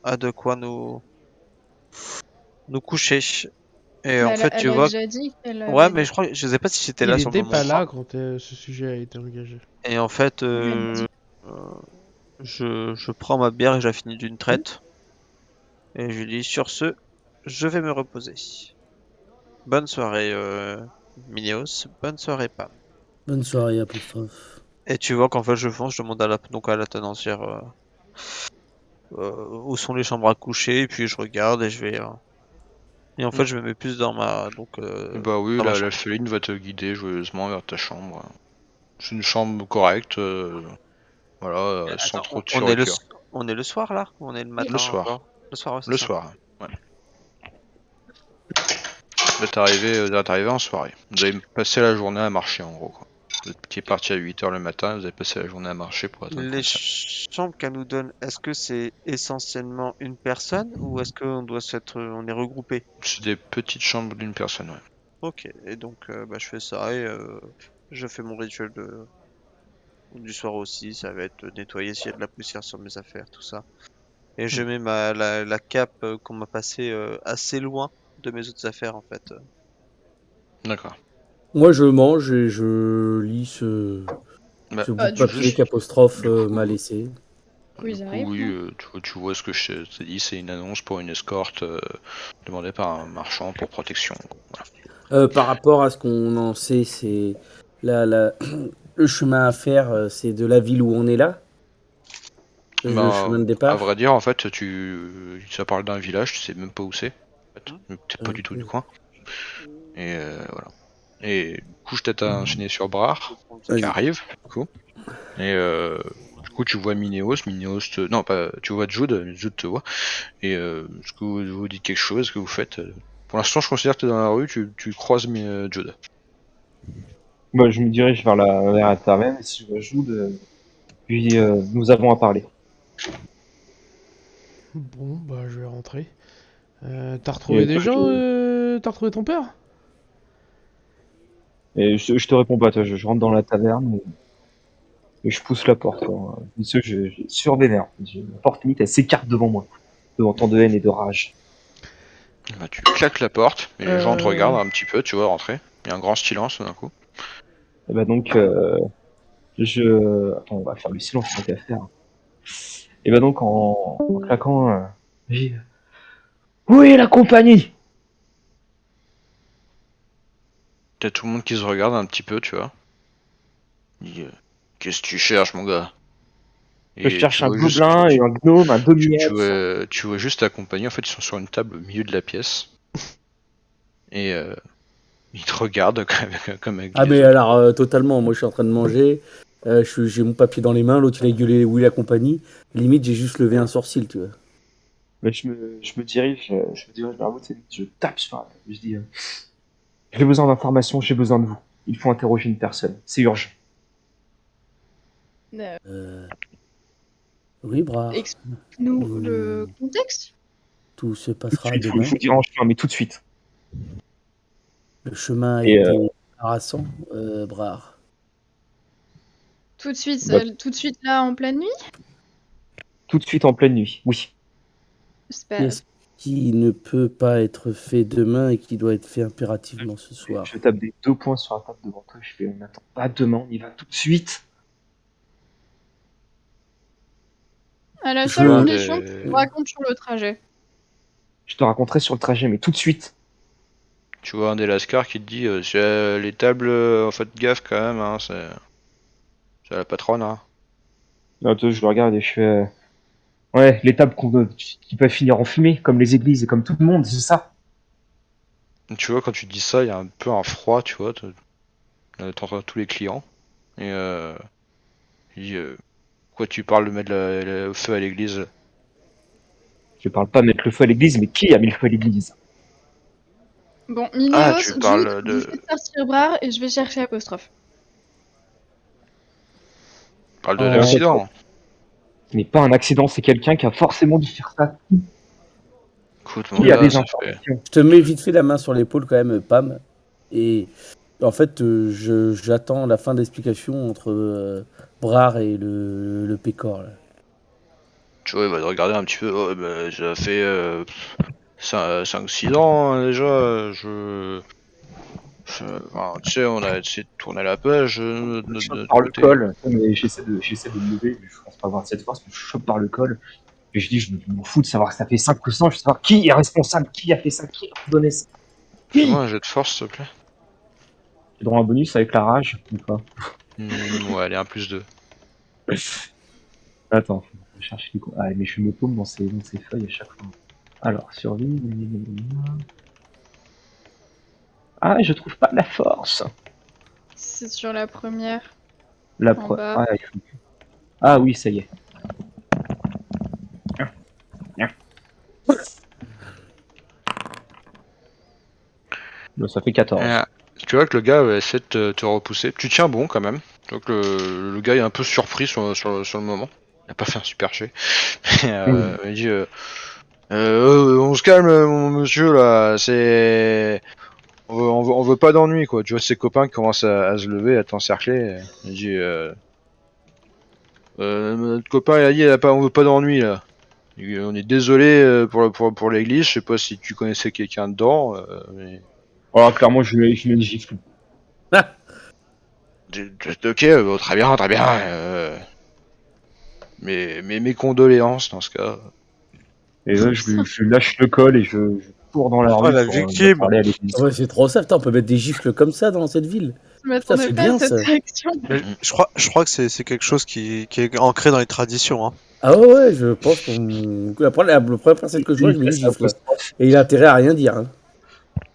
a de quoi nous coucher. Et Mais en fait, elle tu a vois, déjà dit qu'elle ouais, avait mais des. je crois, je sais pas si c'était Il là sur le était moment ou pas pas. là quand ce sujet a été engagé. Et en fait, Elle dit. euh, je prends ma bière et je la finis d'une traite. Et je lui dis sur ce, je vais me reposer. Bonne soirée, Mineos. Bonne soirée, Pam. Bonne soirée, apostrophe. Et tu vois qu'en fait, je fonce, je demande donc à la tenancière où sont les chambres à coucher, et puis je regarde et je vais. Et en fait, Mm. je me mets plus Bah oui, dans ma la chambre. féline va te guider joyeusement vers ta chambre. C'est une chambre correcte, voilà, sans Attends, trop de fioriture. on est le soir là? Ou on est le Oui. Le matin soir, encore? Le soir, ouais, c'est le ça. soir. Ouais. Vous êtes arrivé en soirée. Vous avez passé la journée à marcher en gros, quoi. Vous étiez parti à 8 h le matin, vous avez passé la journée à marcher pour attendre Les comme ça. chambres qu'elle nous donne, est-ce que c'est essentiellement une personne ou est-ce qu'on doit on est regroupé? C'est des petites chambres d'une personne, ouais. Ok, et donc bah, je fais ça et je fais mon rituel du soir aussi. Ça va être nettoyer s'il y a de la poussière sur mes affaires, tout ça. Et je Hmm. mets la cape qu'on m'a passée assez loin de mes autres affaires en fait. D'accord. Moi, je mange et je lis Bah, ce bout Bah, de du papier coup, qu'Apostrophe du coup, m'a laissé. du coup, ils arrivent, oui, non? tu vois ce que je t'ai dit, c'est une annonce pour une escorte demandée par un marchand pour protection. Voilà. Par rapport à ce qu'on en sait, c'est la, le chemin à faire, c'est de la ville où on est là, le chemin Ben, de à départ. vrai dire, en fait, ça parle d'un village, tu sais même pas où c'est. En fait, donc t'es pas du tout du Ok. coin. Et voilà. Et du coup, je t'ai enchaîné sur Brar, qui Vas-y. arrive, du coup. Et du coup, tu vois Minéos non, pas, tu vois Jude te voit. Et est-ce que vous dites quelque chose, est-ce que vous faites Pour l'instant, je considère que t'es dans la rue, tu croises Jude. Bah, je me dirige vers la taverne et si je joue puis nous avons à parler. Bon, bah je vais rentrer. T'as Et, retrouvé des gens T'as retrouvé ton père? je te réponds pas, toi, je rentre dans la taverne et je pousse la porte. Quoi. Je survénère. La porte limite, elle s'écarte devant moi, devant tant de haine et de rage. Bah, tu claques la porte, et les gens te Euh... regardent un petit peu, tu vois, rentrer. Il y a un grand silence d'un coup. Et bah donc, Attends, on va faire le silence tant qu'à faire. Et bah donc, en claquant, je dis, où est la compagnie? T'as tout le monde qui se regarde un petit peu, tu vois. Il dit, qu'est-ce que tu cherches, mon gars? Je Et cherche un gobelin et un gnome, un demi-elfe. tu vois juste ta compagnie, en fait, ils sont sur une table au milieu de la pièce. Et ils te regardent comme avec Ah, mais les autres. alors, totalement. Moi, je suis en train de manger. J'ai mon papier dans les mains. L'autre, il a gueulé oui la compagnie. Limite, j'ai juste levé un sourcil, tu vois. Mais je me dirige vers vous, je tape sur la table. Je dis, j'ai besoin d'informations, j'ai besoin de vous. Il faut interroger une personne. C'est urgent. Euh, Euh, oui, Brard. Explique-nous le Nous- contexte. Tout se Tout de passera suite, je demain. vous dérange pas, mais tout de suite. Le chemin a Et été harassant, Brard. bah, Tout de suite là en pleine nuit? tout de suite en pleine nuit, oui. C'est pas... Qu'est-ce qui ne peut pas être fait demain et qui doit être fait impérativement ce Je soir? tape des 2 points sur la table devant toi. Je fais, on n'attend pas demain, on y va tout de suite. À la Tu seule vois, un Je... condition que tu des, me racontes sur le trajet. Je te raconterai sur le trajet, mais tout de suite. tu vois un des lascars qui te dit, les tables, faites gaffe quand même, hein, c'est la patronne, hein. Là, toi, je le regarde et je fais, ouais, les tables qui peuvent finir en fumée, comme les églises et comme tout le monde, c'est ça. Tu vois, quand tu dis ça, il y a un peu un froid, tu vois, t'entends tous les clients. Et il dit, pourquoi tu parles de mettre le feu à l'église? Je parle pas de mettre le feu à l'église, mais qui a mis le feu à l'église? Bon, Ah, Minéos, tu Jude, parles vous de, faites sortir Brard et je vais chercher Apostrophe. parles de Euh, l'accident. Ce n'est pas un accident, c'est quelqu'un qui a forcément dû faire ça. Écoute, mon Qui a gars, des ça fait. informations? Je te mets vite fait la main sur l'épaule quand même, Pam. Et en fait, j'attends la fin d'explication entre Brard et le Pécor, là. Tu vois, il va te regarder un petit peu. Oh, bah, ça fait 5-6 ans hein, déjà. Enfin, tu sais, on a essayé de tourner la page de Je chope notre par le côté. col, mais j'essaie de me lever, je pense pas avoir cette force, mais je chope par le col, et je dis, je m'en fous de savoir que ça fait 5 ou 100, je veux savoir qui est responsable, qui a fait ça, qui a ordonné ça, Fais-moi qui? un jet de force, s'il te plaît. J'ai droit à un bonus avec la rage, ou pas? Ouais, allez, un plus 2. Attends, je cherche les Ah, mais je me paume dans ces feuilles à chaque fois. Alors, survie, ah, je trouve pas la force. C'est sur la première, en bas. Ah, ah oui, ça y est. Bon, ça fait 14. Tu vois que le gars essaie de te repousser. Tu tiens bon quand même. Tu vois que le gars est un peu surpris sur le moment. Il a pas fait un super jet. Hmm. Il dit on se calme, mon monsieur là. C'est on veut pas d'ennui quoi. Tu vois ses copains qui commencent à se lever, à t'encercler. Il dit notre copain il a dit on veut pas d'ennui là. On est désolé pour l'église. Je sais pas si tu connaissais quelqu'un dedans. Mais... Oh, clairement, je mets une gifle. Ok, bon, très bien, très bien. Mais mes condoléances dans ce cas. Et là, je lâche le col et je cours dans la Oh, rue la pour me victime! parler à l'église. Ouais, c'est trop ça, putain, on peut mettre des gifles comme ça dans cette ville. Je Putain, m'attendais c'est pas à bien cette ça. réaction. Mais je crois que c'est quelque chose qui est ancré dans les traditions, hein. Ah ouais, ouais, je pense qu'on. La première personne que je vois, Il je mets une passe gifle. l'apostrophe. Et il a intérêt à rien dire. Hein.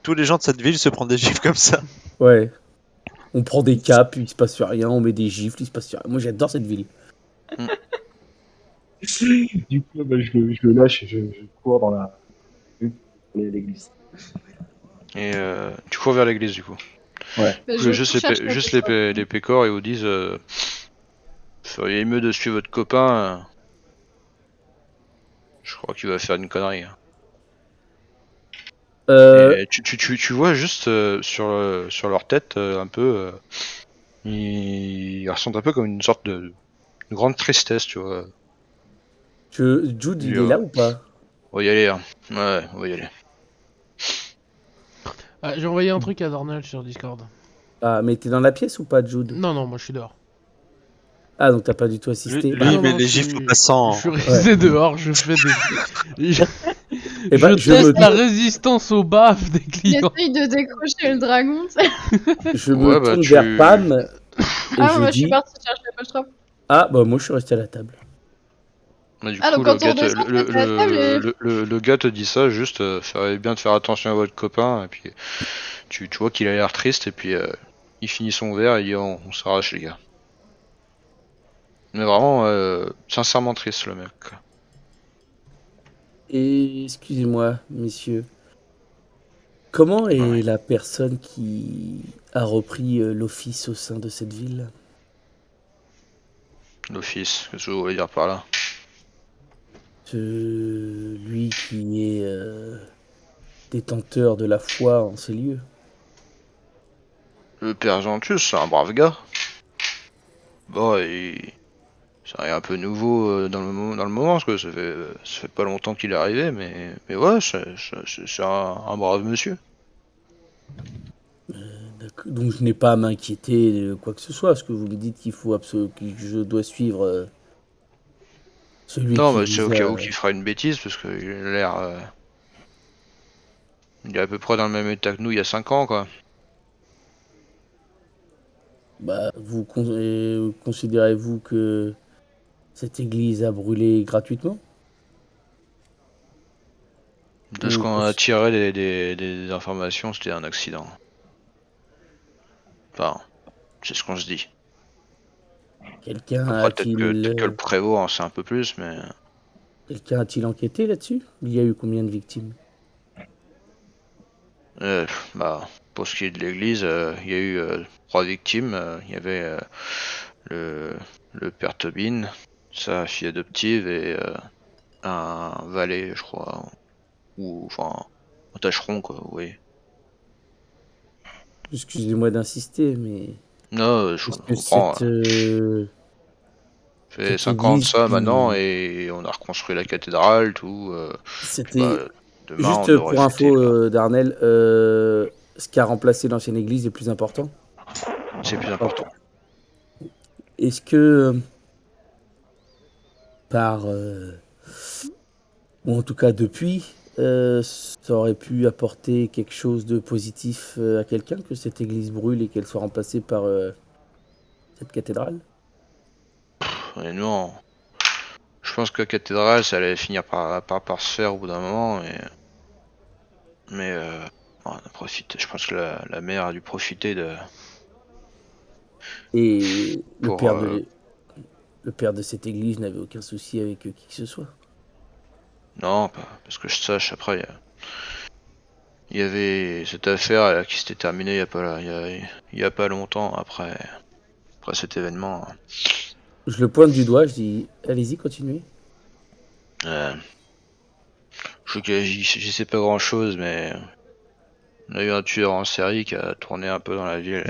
Tous les gens de cette ville se prennent des gifs comme ça. Ouais. On prend des capes, il se passe rien, on met des gifles, il se passe rien. Moi j'adore cette ville. Du coup, bah, je le lâche et je cours dans la rue pour aller à l'église. Et tu cours vers l'église du coup. Ouais. Mais Du coup, je cours chercher juste l'apostrophe. les pécores, ils vous disent feriez mieux de suivre votre copain. Je crois qu'il va faire une connerie. Euh, Et tu vois juste sur leur tête un peu. Ils ressentent un peu comme une sorte de grande tristesse, tu vois. Jude, Et, il est là ou pas? on va y aller, hein. Ouais, on va y aller. Ah, j'ai envoyé un truc à Dornal sur Discord. Ah, mais t'es dans la pièce ou pas, Jude? Non, non, moi je suis dehors. Ah, donc t'as pas du tout Lui, assisté. lui, Ah il non, met non, les gifles aux passants. je suis Ouais. resté dehors, je fais des. Je, Eh je ben, je teste me, la résistance aux baffes des Il clients. essaye de décrocher le dragon. je me Ouais, bah tourne vers Pam et Ah, je moi je suis dis, partie chercher l'apostrophe. ah, bah moi je suis resté à la table. Bah, du Ah, coup, donc quand on redescend, vous êtes à la table et... le gars te dit ça, juste, ferait bien de faire attention à votre copain, et puis tu vois qu'il a l'air triste, et puis il finit son verre, et il dit on s'arrache les gars. Mais vraiment, sincèrement triste le mec. Quoi. Et excusez-moi, messieurs, comment est Ouais. la personne qui a repris l'office au sein de cette ville? L'office, qu'est-ce que vous voulez dire par là? Lui qui est détenteur de la foi en ces lieux. Le père Gentus, c'est un brave gars. Bon, c'est un peu nouveau dans le moment, parce que ça fait pas longtemps qu'il est arrivé, mais ouais, c'est un brave monsieur. D'accord. Donc je n'ai pas à m'inquiéter de quoi que ce soit, parce que vous me dites qu'il faut absolument que je dois suivre celui Non, qui mais c'est au vous cas a. où qu'il fera une bêtise, parce qu'il a l'air. Il est à peu près dans le même état que nous il y a 5 ans, quoi. Bah, considérez-vous que cette église a brûlé gratuitement? De ce Ou qu'on a tiré des informations, c'était un accident. Enfin, c'est ce qu'on se dit. quelqu'un Après, peut-être que le a-t-il prévôt en sait un peu plus, mais. quelqu'un a-t-il enquêté là-dessus? Il y a eu combien de victimes? Bah, pour ce qui est de l'église, il y a eu 3 victimes. Il y avait le, le père Tobin, sa fille adoptive et un valet, je crois. Ou, enfin, un tâcheron, quoi, oui. Excusez-moi d'insister, mais Non, je est-ce que comprends. Ça fait cette 5 ans de église ça maintenant qui et on a reconstruit la cathédrale, tout. Puis bah, c'était demain on juste devrait pour fêter info, le. Darnell, ce qui a remplacé l'ancienne église est plus important? C'est plus Enfin, important. est-ce que par ou en tout cas depuis, ça aurait pu apporter quelque chose de positif à quelqu'un que cette église brûle et qu'elle soit remplacée par cette cathédrale? Et non, je pense que la cathédrale, ça allait finir par se faire au bout d'un moment. Mais on a profité. Je pense que la mère a dû profiter de Et pour. le père de cette église n'avait aucun souci avec qui que ce soit. Non, pas parce que je sache. Après, il y avait cette affaire qui s'était terminée il y a pas longtemps après cet événement. Je le pointe du doigt, je dis allez-y, continuez. Euh, j'y sais pas grand chose, mais on a eu un tueur en série qui a tourné un peu dans la ville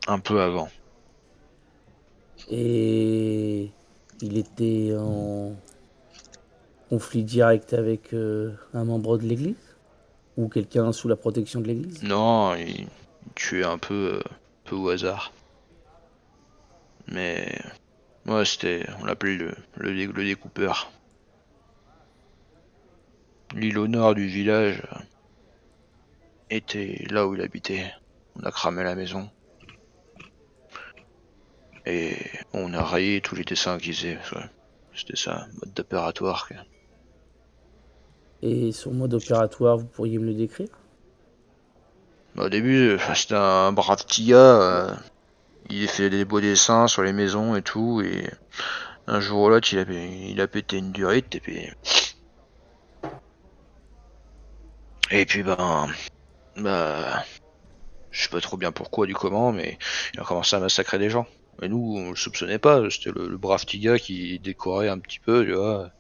un peu avant. Et il était en conflit direct avec un membre de l'église? Ou quelqu'un sous la protection de l'église? Non, il tuait un peu au hasard. Mais ouais, on l'appelait le découpeur. L'île au nord du village était là où il habitait. On a cramé la maison. Et on a rayé tous les dessins qu'ils faisaient. Ouais. C'était ça, mode opératoire. Et son mode opératoire, vous pourriez me le décrire? Au début, c'était un brave petit gars. Il fait des beaux dessins sur les maisons et tout. Et un jour ou l'autre, il a pété une durite. Et puis bah, je sais pas trop bien pourquoi du comment, mais il a commencé à massacrer des gens. Et nous, on le soupçonnait pas. C'était le brave petit gars qui décorait un petit peu, tu vois.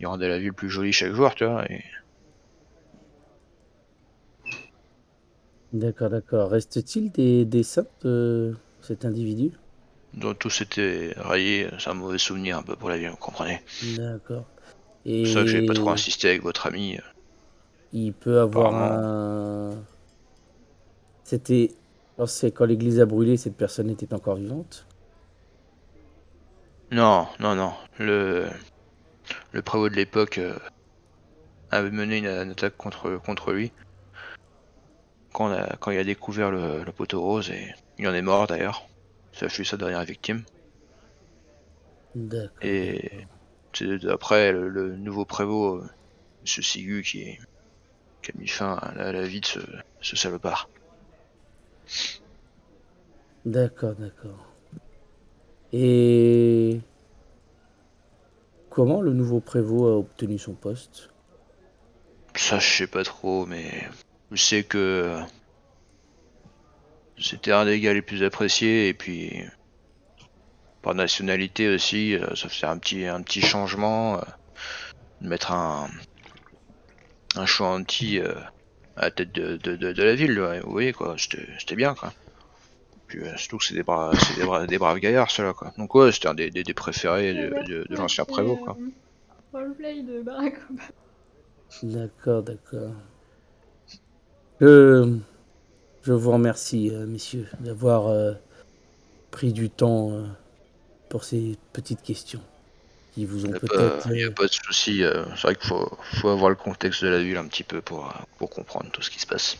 Il rendait la ville plus jolie chaque jour, tu vois. Et D'accord, d'accord. Reste-t-il des dessins de cet individu? donc tout s'était rayé. C'est un mauvais souvenir un peu pour la ville, vous comprenez. D'accord. C'est pour ça que j'ai pas trop Et insisté avec votre ami. il peut avoir Apparemment. un... C'était... C'est quand l'église a brûlé, cette personne était encore vivante? Non, non, non. Le prévôt de l'époque avait mené une attaque contre lui. Quand il a découvert le poteau rose, et il en est mort d'ailleurs. Ça fut sa dernière victime. D'accord, Et d'accord. c'est après le nouveau prévôt, Monsieur Sigu, qui a mis fin à la vie de ce salopard. D'accord, d'accord. Et comment le nouveau prévôt a obtenu son poste? Ça, je sais pas trop, mais je sais que c'était un des gars les plus appréciés, et puis par nationalité aussi, ça faisait un petit changement, de mettre un Chuanti à la tête de la ville, ouais, vous voyez quoi, c'était bien quoi. Puis surtout que des braves gaillards ceux-là quoi. Donc ouais, c'était un des préférés de l'ancien prévôt quoi. Roleplay de Barack Obama. D'accord, d'accord. Je, je vous remercie, messieurs, d'avoir pris du temps pour ces petites questions qui vous ont peut-être... Y a pas de souci, c'est vrai qu'il faut avoir le contexte de la ville un petit peu pour comprendre tout ce qui se passe.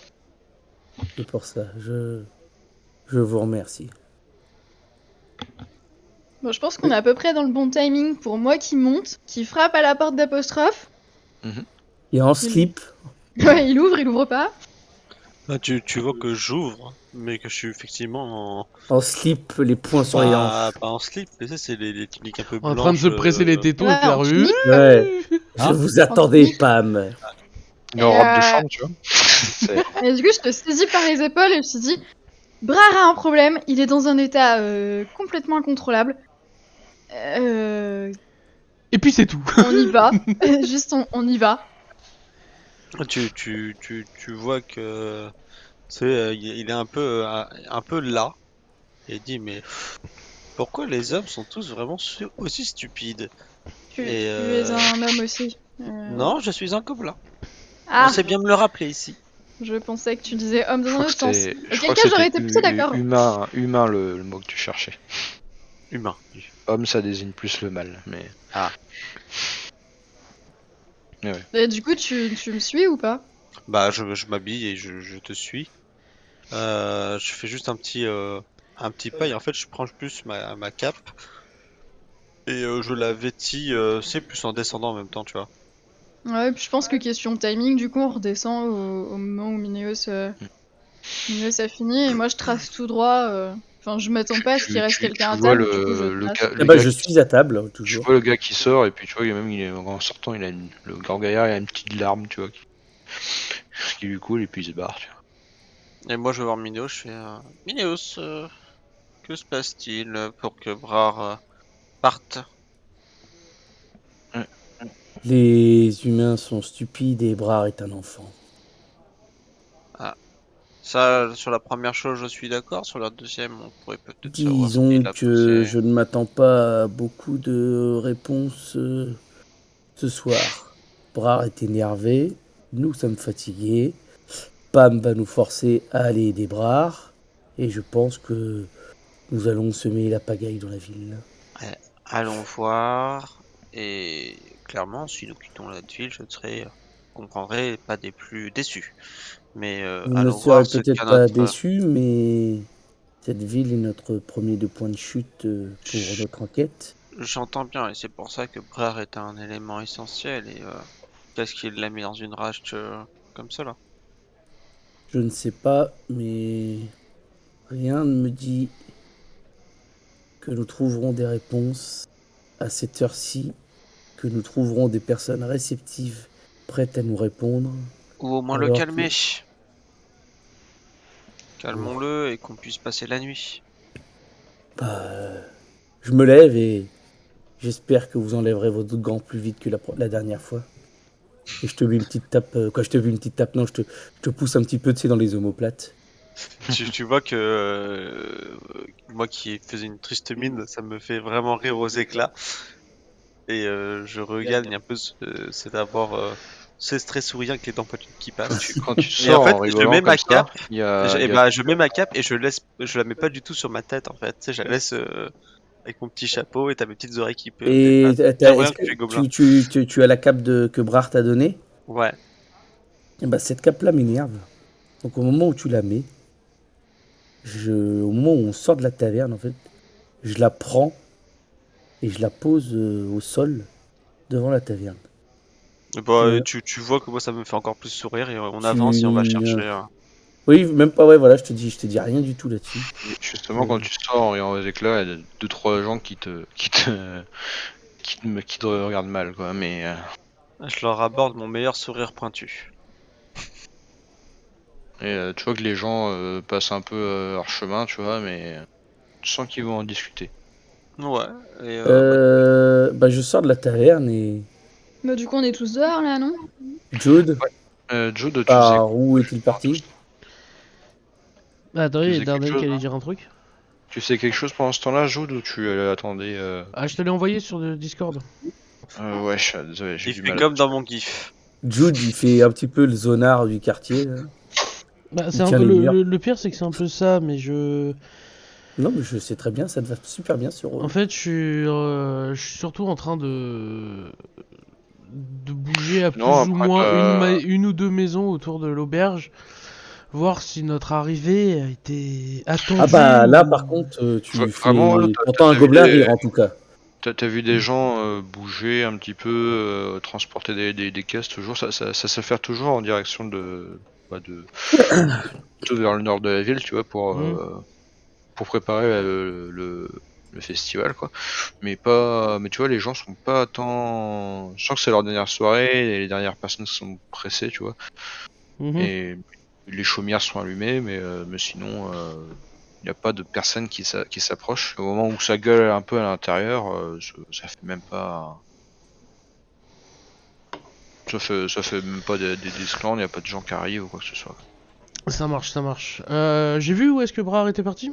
C'est pour ça. Je vous remercie. Bon, je pense qu'on est à peu près dans le bon timing pour moi qui monte, qui frappe à la porte d'apostrophe. Et en slip, Ouais, il ouvre pas. Là, tu vois que j'ouvre, mais que je suis effectivement en slip, les poings sur les hanches. pas en slip, mais ça, c'est les tuniques un peu En train de blanches. se presser les tétons et Ouais, faire en tunique. Ouais, je Hein vous attendais, tunique. Pam. Une robe de chambre, tu vois. Et du coup, je te saisis par les épaules et je te dis Brard a un problème, il est dans un état complètement incontrôlable. Et puis c'est tout. On y va. Juste, on y va. Tu vois que il est un peu là et il dit mais pourquoi les hommes sont tous vraiment aussi stupides? Tu Et es un homme aussi. non, je suis un gobelin. On Ah, sait bien me le rappeler ici. je pensais que tu disais homme dans un autre sens. Je Auquel crois que cas, j'aurais c'était été plutôt d'accord. humain le mot que tu cherchais. Humain. Homme, ça désigne plus le mal, mais. Ah. Mais ouais. Et du coup, tu me suis ou pas? Bah je m'habille et je te suis. Je fais juste un petit pas et en fait je prends plus ma cape et je la vêtis, c'est plus en descendant en même temps, tu vois. Ouais, puis je pense que question timing, du coup, on redescend au moment où Minéos a fini et moi je trace tout droit. Enfin, je m'attends pas à ce qu'il reste quelqu'un Tu à vois table, du coup, je trace. Eh ben, je suis à table, Tu toujours. vois le gars qui sort, et puis tu vois, en sortant, le grand gaillard, il a une petite larme, tu vois, qui lui coule, et puis il se barre, tu vois. Et moi je vais voir Minéos, je fais Minéos, que se passe-t-il pour que Brar parte? Les humains sont stupides et Brard est un enfant. Ah, ça sur la première chose je suis d'accord, sur la deuxième on pourrait peut-être savoir ce qui Disons l'a que poussé. je ne m'attends pas à beaucoup de réponses ce soir. Brard est énervé. nous sommes fatigués. Pam va nous forcer à aller aider Brar. Et je pense que nous allons semer la pagaille dans la ville. Allons voir. Et clairement, si nous quittons la ville, je comprendrai, pas des plus déçus. Mais Vous ne allons voir serez ce peut-être qu'a pas notre. déçus, mais cette ville est notre premier point de chute pour notre enquête. J'entends bien, et c'est pour ça que Brar est un élément essentiel. Et qu'est-ce qui l'a mis dans une rage comme cela? Je ne sais pas, mais rien ne me dit que nous trouverons des réponses à cette heure-ci, que nous trouverons des personnes réceptives prêtes à nous répondre, Ou au moins le alors que... calmer. Calmons-le et qu'on puisse passer la nuit. Je me lève et j'espère que vous enlèverez votre gant plus vite que la dernière fois. Et je te mets une petite tape, quand je te mets une petite tape, non, je te pousse un petit peu, tu sais, dans les omoplates. Tu vois que moi qui faisais une triste mine, ça me fait vraiment rire aux éclats. Et je regagne un peu c'est d'abord ce stress souriant avec les dents pointues qui passent. Quand tu Et en sors fait, en je rigolant mets ma comme ça, cape, il y a, il et y a- bah, je mets ma cape et je la mets pas du tout sur ma tête en fait. Tu sais, je la laisse avec mon petit chapeau et t'as mes petites oreilles qui Et dépassent. Bien voyant est-ce que que je suis gobelin. tu as la cape que Brard t'a donnée? Ouais. Et bah, cette cape-là m'énerve. Donc au moment où tu la mets, au moment où on sort de la taverne, en fait, je la prends et je la pose au sol devant la taverne. Et bah, Voilà. tu vois que moi ça me fait encore plus sourire et on avance et on va Tu... chercher. Oui, même pas, ouais, voilà, je te dis rien du tout là-dessus. et justement, quand tu sors en riant aux éclats, il y a deux trois gens qui te regardent mal, quoi. Mais Je leur aborde mon meilleur sourire pointu. tu vois que les gens passent un peu leur chemin, tu vois, mais tu sens qu'ils vont en discuter. Ouais. Et Bah, je sors de la taverne et Bah, du coup, on est tous dehors là, non? Jude, Jude, par où est-il parti? Ah, attends, tu il y a faisais quelque Darnell chose, qui allait dire un truc. tu sais quelque chose pendant ce temps-là, Jude, ou tu attendais Ah, je te l'ai envoyé sur le Discord. Ouais, désolé, j'ai il du fait mal. comme dans mon gif. Jude, il fait un petit peu le zonard du quartier, là. Bah, Il c'est un tient peu les murs. le pire, c'est que c'est un peu ça, mais je. Non, mais je sais très bien, ça te va super bien ce rôle. En fait, je suis surtout en train de bouger à Non, plus ou après, moins une ou deux maisons autour de l'auberge, voir si notre arrivée a été Ah attendue bah là, ou. par contre, tu vraiment, là, fais... T'entends un gobelin rire, en tout cas. t'as vu des gens bouger un petit peu, transporter des caisses toujours, ça se fait toujours en direction plutôt vers le nord de la ville, tu vois, Hmm. pour préparer le festival, quoi. Mais tu vois, les gens sont pas tant. Je sens que c'est leur dernière soirée et les dernières personnes sont pressées, tu vois. Mhm. Et les chaumières sont allumées, mais sinon, il n'y a pas de personne qui s'approche. Au moment où ça gueule un peu à l'intérieur, ça fait même pas. Ça fait même pas des clans, il n'y a pas de gens qui arrivent ou quoi que ce soit. Ça marche, ça marche. J'ai vu où est-ce que Brard était parti.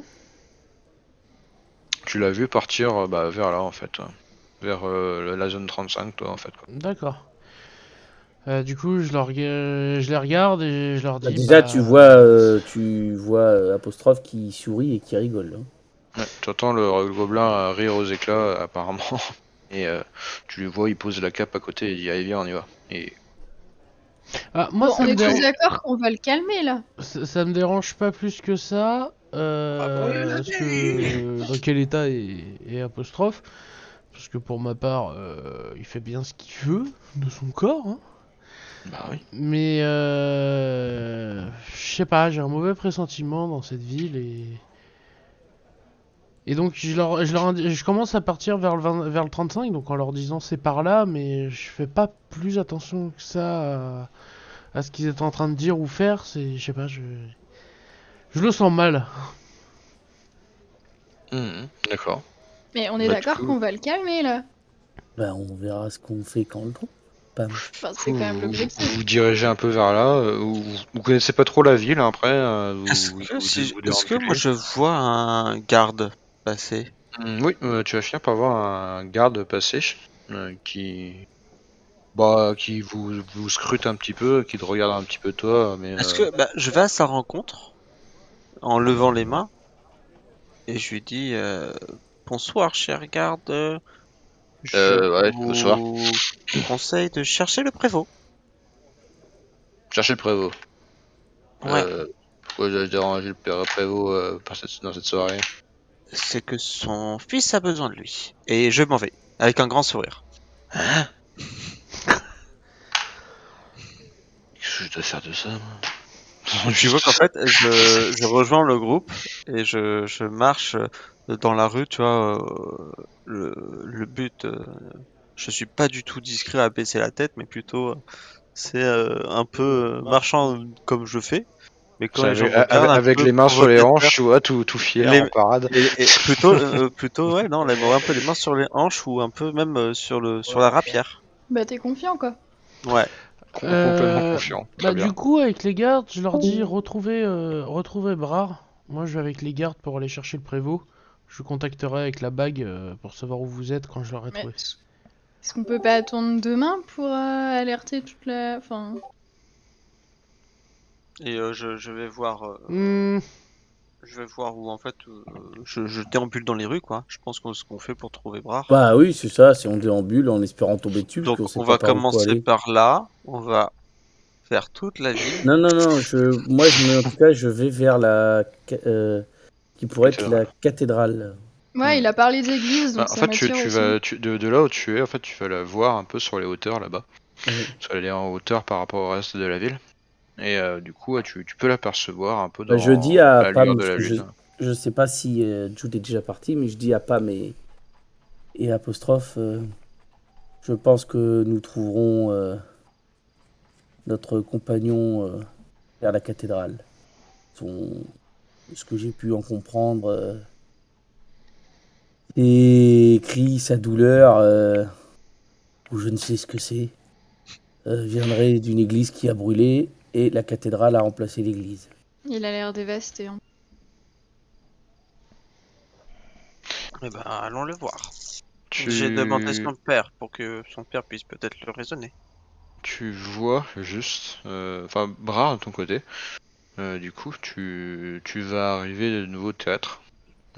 Tu l'as vu partir vers là en fait, vers la zone 35, toi en fait, quoi. D'accord. Du coup, je les regarde et je leur Bah, dis, déjà, bah. tu vois Apostrophe qui sourit et qui rigole, hein. Ouais, tu entends le gobelin rire aux éclats apparemment, et tu le vois, il pose la cape à côté et il dit allez viens on y va. Et Ah, moi, Bon, on ça me est tous dérange. d'accord qu'on va le calmer là. Ça me dérange pas plus que ça. Parce que dans quel état est apostrophe. Parce que pour ma part, il fait bien ce qu'il veut de son corps. Hein. bah oui. Mais je sais pas, j'ai un mauvais pressentiment dans cette ville et donc je commence à partir vers le 35, donc en leur disant c'est par là, mais je fais pas plus attention que ça à ce qu'ils étaient en train de dire ou faire. Je sais pas, je le sens mal. D'accord. Mais on est Bah du d'accord coup, qu'on va le calmer là. Bah, on verra ce qu'on fait quand le temps. Pam. Enfin, c'est quand même vous l'objectif. vous dirigez un peu vers là. Vous connaissez pas trop la ville hein, après. Vous Est-ce que moi déambulez. je vois un garde passer? Oui, tu vas finir par voir un garde passer qui Bah, qui vous scrute un petit peu, qui te regarde un petit peu toi, mais Est-ce que je vais à sa rencontre en levant les mains et je lui dis bonsoir, cher garde. Je ouais, bonsoir. vous conseille de chercher le prévôt. Cherchez le prévôt. Ouais, Pourquoi j'ai dérangé le père prévôt dans cette soirée? c'est que son fils a besoin de lui. Et je m'en vais, avec un grand sourire. Hein? Qu'est-ce que je dois faire de ça, moi? Tu vois Juste qu'en ça. fait, je rejoins le groupe et je marche dans la rue, tu vois. Le but, je suis pas du tout discret à baisser la tête, mais plutôt c'est un peu marchand comme je fais. Mais quand C'est les gens avec, me regardent, un avec peu les mains sur les hanches, provocateur. tu vois, tout fier, Les, en parade. et plutôt, ouais, non, un peu les mains sur les hanches ou un peu même sur la rapière. Bah, t'es confiant, quoi. Ouais. Complètement confiant. Très Bah du bien. coup avec les gardes, je leur dis retrouvez Brard. Moi je vais avec les gardes pour aller chercher le prévôt. Je vous contacterai avec la bague pour savoir où vous êtes quand je l'aurai Mais trouvé. est-ce qu'on peut pas attendre demain pour alerter toute la... Enfin... Et Hmm, je vais voir où en fait je déambule dans les rues quoi. Je pense qu'on ce qu'on fait pour trouver Brard. Bah oui, c'est ça, c'est on déambule en espérant tomber dessus, parce Donc qu'on sait on pas va par où faut commencer aller. par là. On va faire toute la ville. Non, non, non, en tout cas, je vais vers qui pourrait être la Cathédrale. cathédrale. Ouais, Hmm. il a parlé d'église, Bah, donc en ça fait, m'attire tu aussi. vas, de là où tu es, en fait, tu vas la voir un peu sur les hauteurs là-bas. Oui. Tu vas aller en hauteur par rapport au reste de la ville. Et du coup, ouais, tu peux l'apercevoir un peu Bah, je dis à à la lueur Pam, de parce la que lune. je sais pas si Jude est déjà parti, mais je dis à Pam et apostrophe, je pense que nous trouverons notre compagnon vers la cathédrale. Son, ce que j'ai pu en comprendre, ses cris, sa douleur, ou je ne sais ce que c'est, viendrait d'une église qui a brûlé et la cathédrale a remplacé l'église. Il a l'air dévasté, hein. Eh ben allons le voir. J'ai demandé Tu, son père pour que son père puisse peut-être le raisonner. tu vois juste, enfin, Bras de ton côté. Du coup, tu vas arriver de nouveau au théâtre.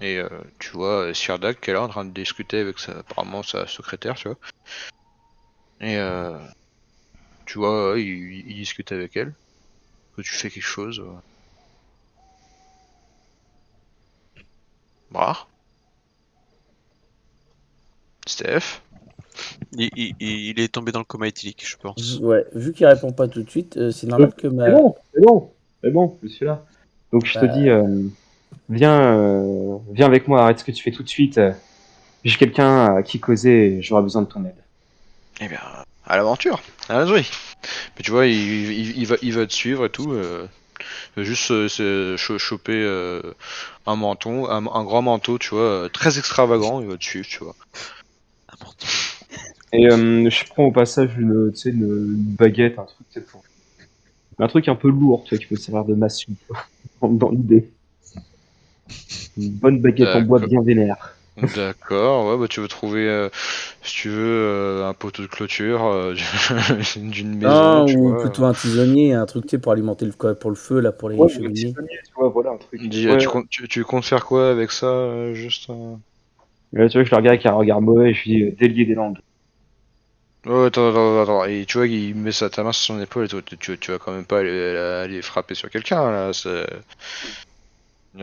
Et tu vois Sirdak qui est là en train de discuter avec apparemment sa secrétaire, tu vois. Et tu vois, il discute avec elle. Que tu fais quelque chose. Bras, Steph. Il est tombé dans le coma éthylique, je pense. Ouais, vu qu'il répond pas tout de suite, c'est normal que C'est ma... bon, c'est bon, c'est bon, je suis là. Donc je te bah, dis, viens avec moi, arrête ce que tu fais tout de suite. J'ai quelqu'un à qui causer et j'aurai besoin de ton aide. Eh bien, à l'aventure, à la jouer. Mais tu vois, il va te suivre et tout. Juste choper un manteau, un grand manteau, tu vois, très extravagant, il va te suivre, tu vois. N'importe. Et je prends au passage tu sais, une baguette, un truc, tu sais, un truc un peu lourd, tu vois, qui peut servir de massue, tu vois, dans l'idée. Une bonne baguette en bois D'accord. bien vénère. D'accord, ouais, bah tu veux trouver, si tu veux, un poteau de clôture d'une maison, non, tu ou vois. plutôt un tisonnier, un truc, tu sais, pour alimenter pour le feu, là, pour les Ouais, ou le cheminées. tisonnier, tu vois, voilà un truc. Dis, Ouais, tu comptes faire quoi avec ça, juste et là, tu vois, je le regarde avec un regard mauvais et je lui dis, délier des langues. Oh, attends, et tu vois qu'il met ta main sur son épaule et toi, tu vas quand même pas aller frapper sur quelqu'un, là, Et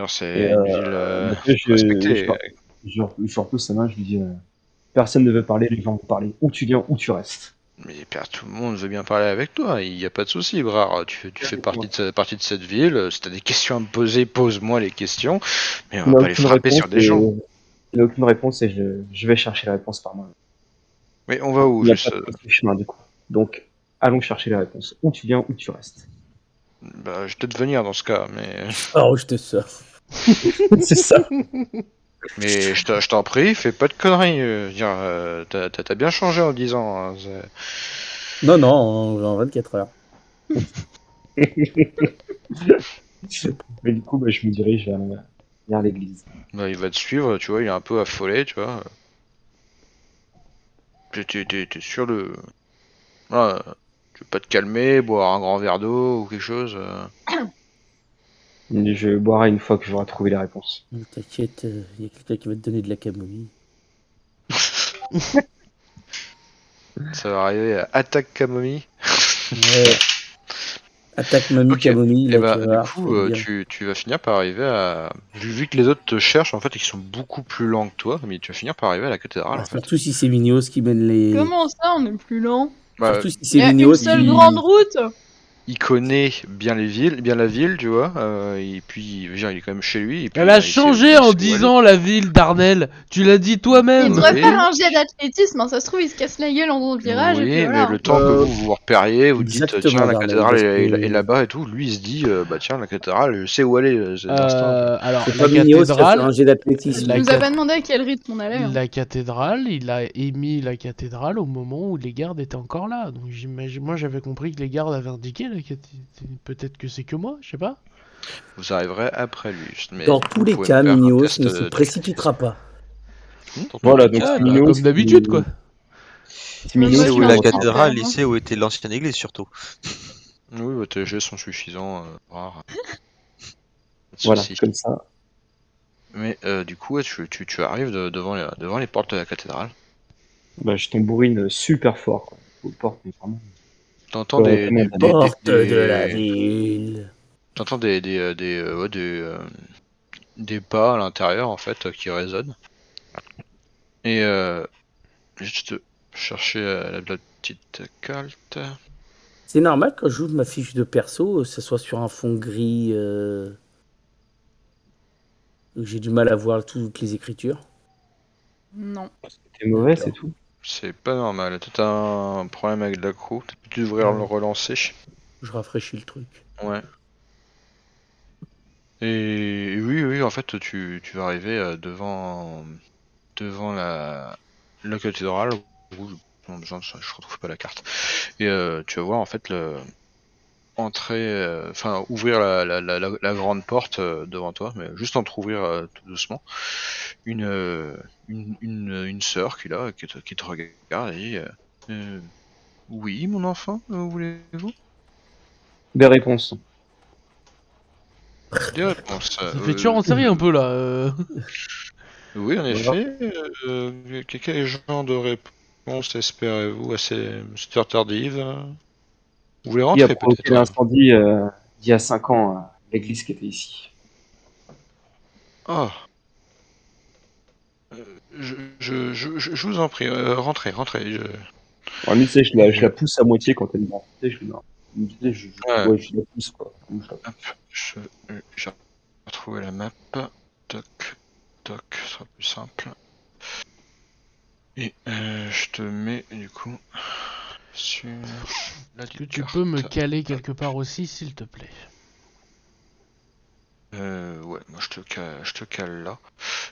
c'est une ville bah, tu vois, respectée. je repousse sa main, je lui dis, personne ne veut parler, les gens vont parler. Où tu viens, où tu restes. Mais tout le monde veut bien parler avec toi, il n'y a pas de souci, Brard. Tu fais partie de cette ville. Si t'as des questions à me poser, pose-moi les questions. Mais on Il va n'a pas aller aucune frapper sur réponse des gens. il n'a aucune réponse et je vais chercher la réponse par moi. Mais on va où, Il n'y a pas juste de petit chemin du coup. Donc, allons chercher la réponse. Où tu viens, où tu restes. Bah, je vais peut-être venir dans ce cas, mais. Oh, je te sors. C'est ça. Mais je t'en prie, fais pas de conneries. T'as bien changé en 10 ans. Hein, Non, non, en 24 heures. Mais du coup, bah, je me dirige vers l'église. bah, il va te suivre, tu vois, il est un peu affolé, tu vois. T'es sûr Voilà, tu veux pas te calmer, boire un grand verre d'eau ou quelque chose Je boirai une fois que j'aurai trouvé les réponses. T'inquiète, il y a quelqu'un qui va te donner de la camomille. Ça va arriver à attaque camomille. Ouais. Attaque mamie Ok. camomille, Et là, tu bah vas du voir, ça coup, va être bien. tu vas finir par arriver à... Vu que les autres te cherchent, en fait, et qu'ils sont beaucoup plus lents que toi, mais tu vas finir par arriver à la cathédrale, Bah, en fait. surtout si c'est Minos qui mène les. Comment ça, on est plus lent? Bah, Surtout si Il c'est y a une Minos seule il- grande qui. route. il connaît bien les villes, bien la ville, tu vois, et puis je veux dire, il est quand même chez lui, et Elle puis a il sait, changé il en sait où aller. 10 ans la ville d'Arnel. Tu l'as dit Il toi-même. devrait faire Oui, un jet d'athlétisme, hein, ça se trouve, il se casse la gueule en un virage et puis oui, mais voilà. le temps que Euh, vous vous repériez, vous dites tiens Exactement, la Darnell, cathédrale parce est que là-bas et tout, lui il se dit bah tiens la cathédrale, je sais où aller d'instinct, tu vois. Alors, c'est la pas Minos qui va faire un cathédrale, jet Il d'athlétisme. la, nous a cat- pas demandé à quel rythme on allait. Hein. la cathédrale, il a émis la cathédrale au moment où les gardes étaient encore là. Donc j'imagine, moi j'avais compris que les gardes avaient indiqué la cathédrale. Peut-être que c'est que moi, je sais pas. Vous arriverez après lui, juste, mais Dans du coup tous vous les pouvez me cas, faire un Minos test ne se d'athlétisme. précipitera pas. Dans tous Voilà, les donc cas, Ouais, c'est bah, Minos comme d'habitude quoi. c'est Ouais, Il moi, Minos sait je où qui est suis va la en reprendre. train cathédrale, quand il même. sait où était l'ancienne église surtout. oui, vos jets sont suffisants, rare, pas de Voilà, soucis. comme ça. Mais du coup, ouais, tu arrives devant les portes de la cathédrale. Bah, je tambourine super fort, quoi. Aux portes, mais vraiment. T'entends des, Comment des, on des, dit des, Porte de la des- ville. t'entends ouais, des pas à l'intérieur en fait qui résonnent. Et juste chercher la petite carte. C'est normal quand je joue ma fiche de perso, ça soit sur un fond gris, où j'ai du mal à voir toutes les écritures. Non. T'es mauvais, c'est D'accord. tout. C'est pas normal. T'as un problème avec l'accro. Tu devrais le relancer. Je rafraîchis le truc. Ouais. Et oui, oui, en fait, tu vas arriver devant la cathédrale. Non, je retrouve pas la carte. Et tu vas voir en fait ouvrir la grande porte devant toi, mais juste entrouvrir tout doucement. Une sœur qui te regarde et dit oui, mon enfant, voulez-vous Des réponses. des réponses Ça fait tueur en série un peu là. Oui, en Voilà. effet. Quel genre de réponse espérez-vous à cette heure tardive Vous voulez Qui a rentrer provoqué peut-être l'incendie d'il y a 5 ans à l'église qui était ici? Oh, je vous en prie, rentrez, rentrez. Alors, lui, tu sais, je Et, la pousse à moitié quand elle me rend. Tu sais, je lui dis, tu sais, ouais, ouais, je la pousse, quoi. Je la pousse. hop, j'ai retrouvé la map. Toc, toc, ce sera plus simple. Et je te mets du coup sur la Est-ce que petite tu carte. peux me caler quelque part aussi, s'il te plaît? Ouais, moi je te cale là.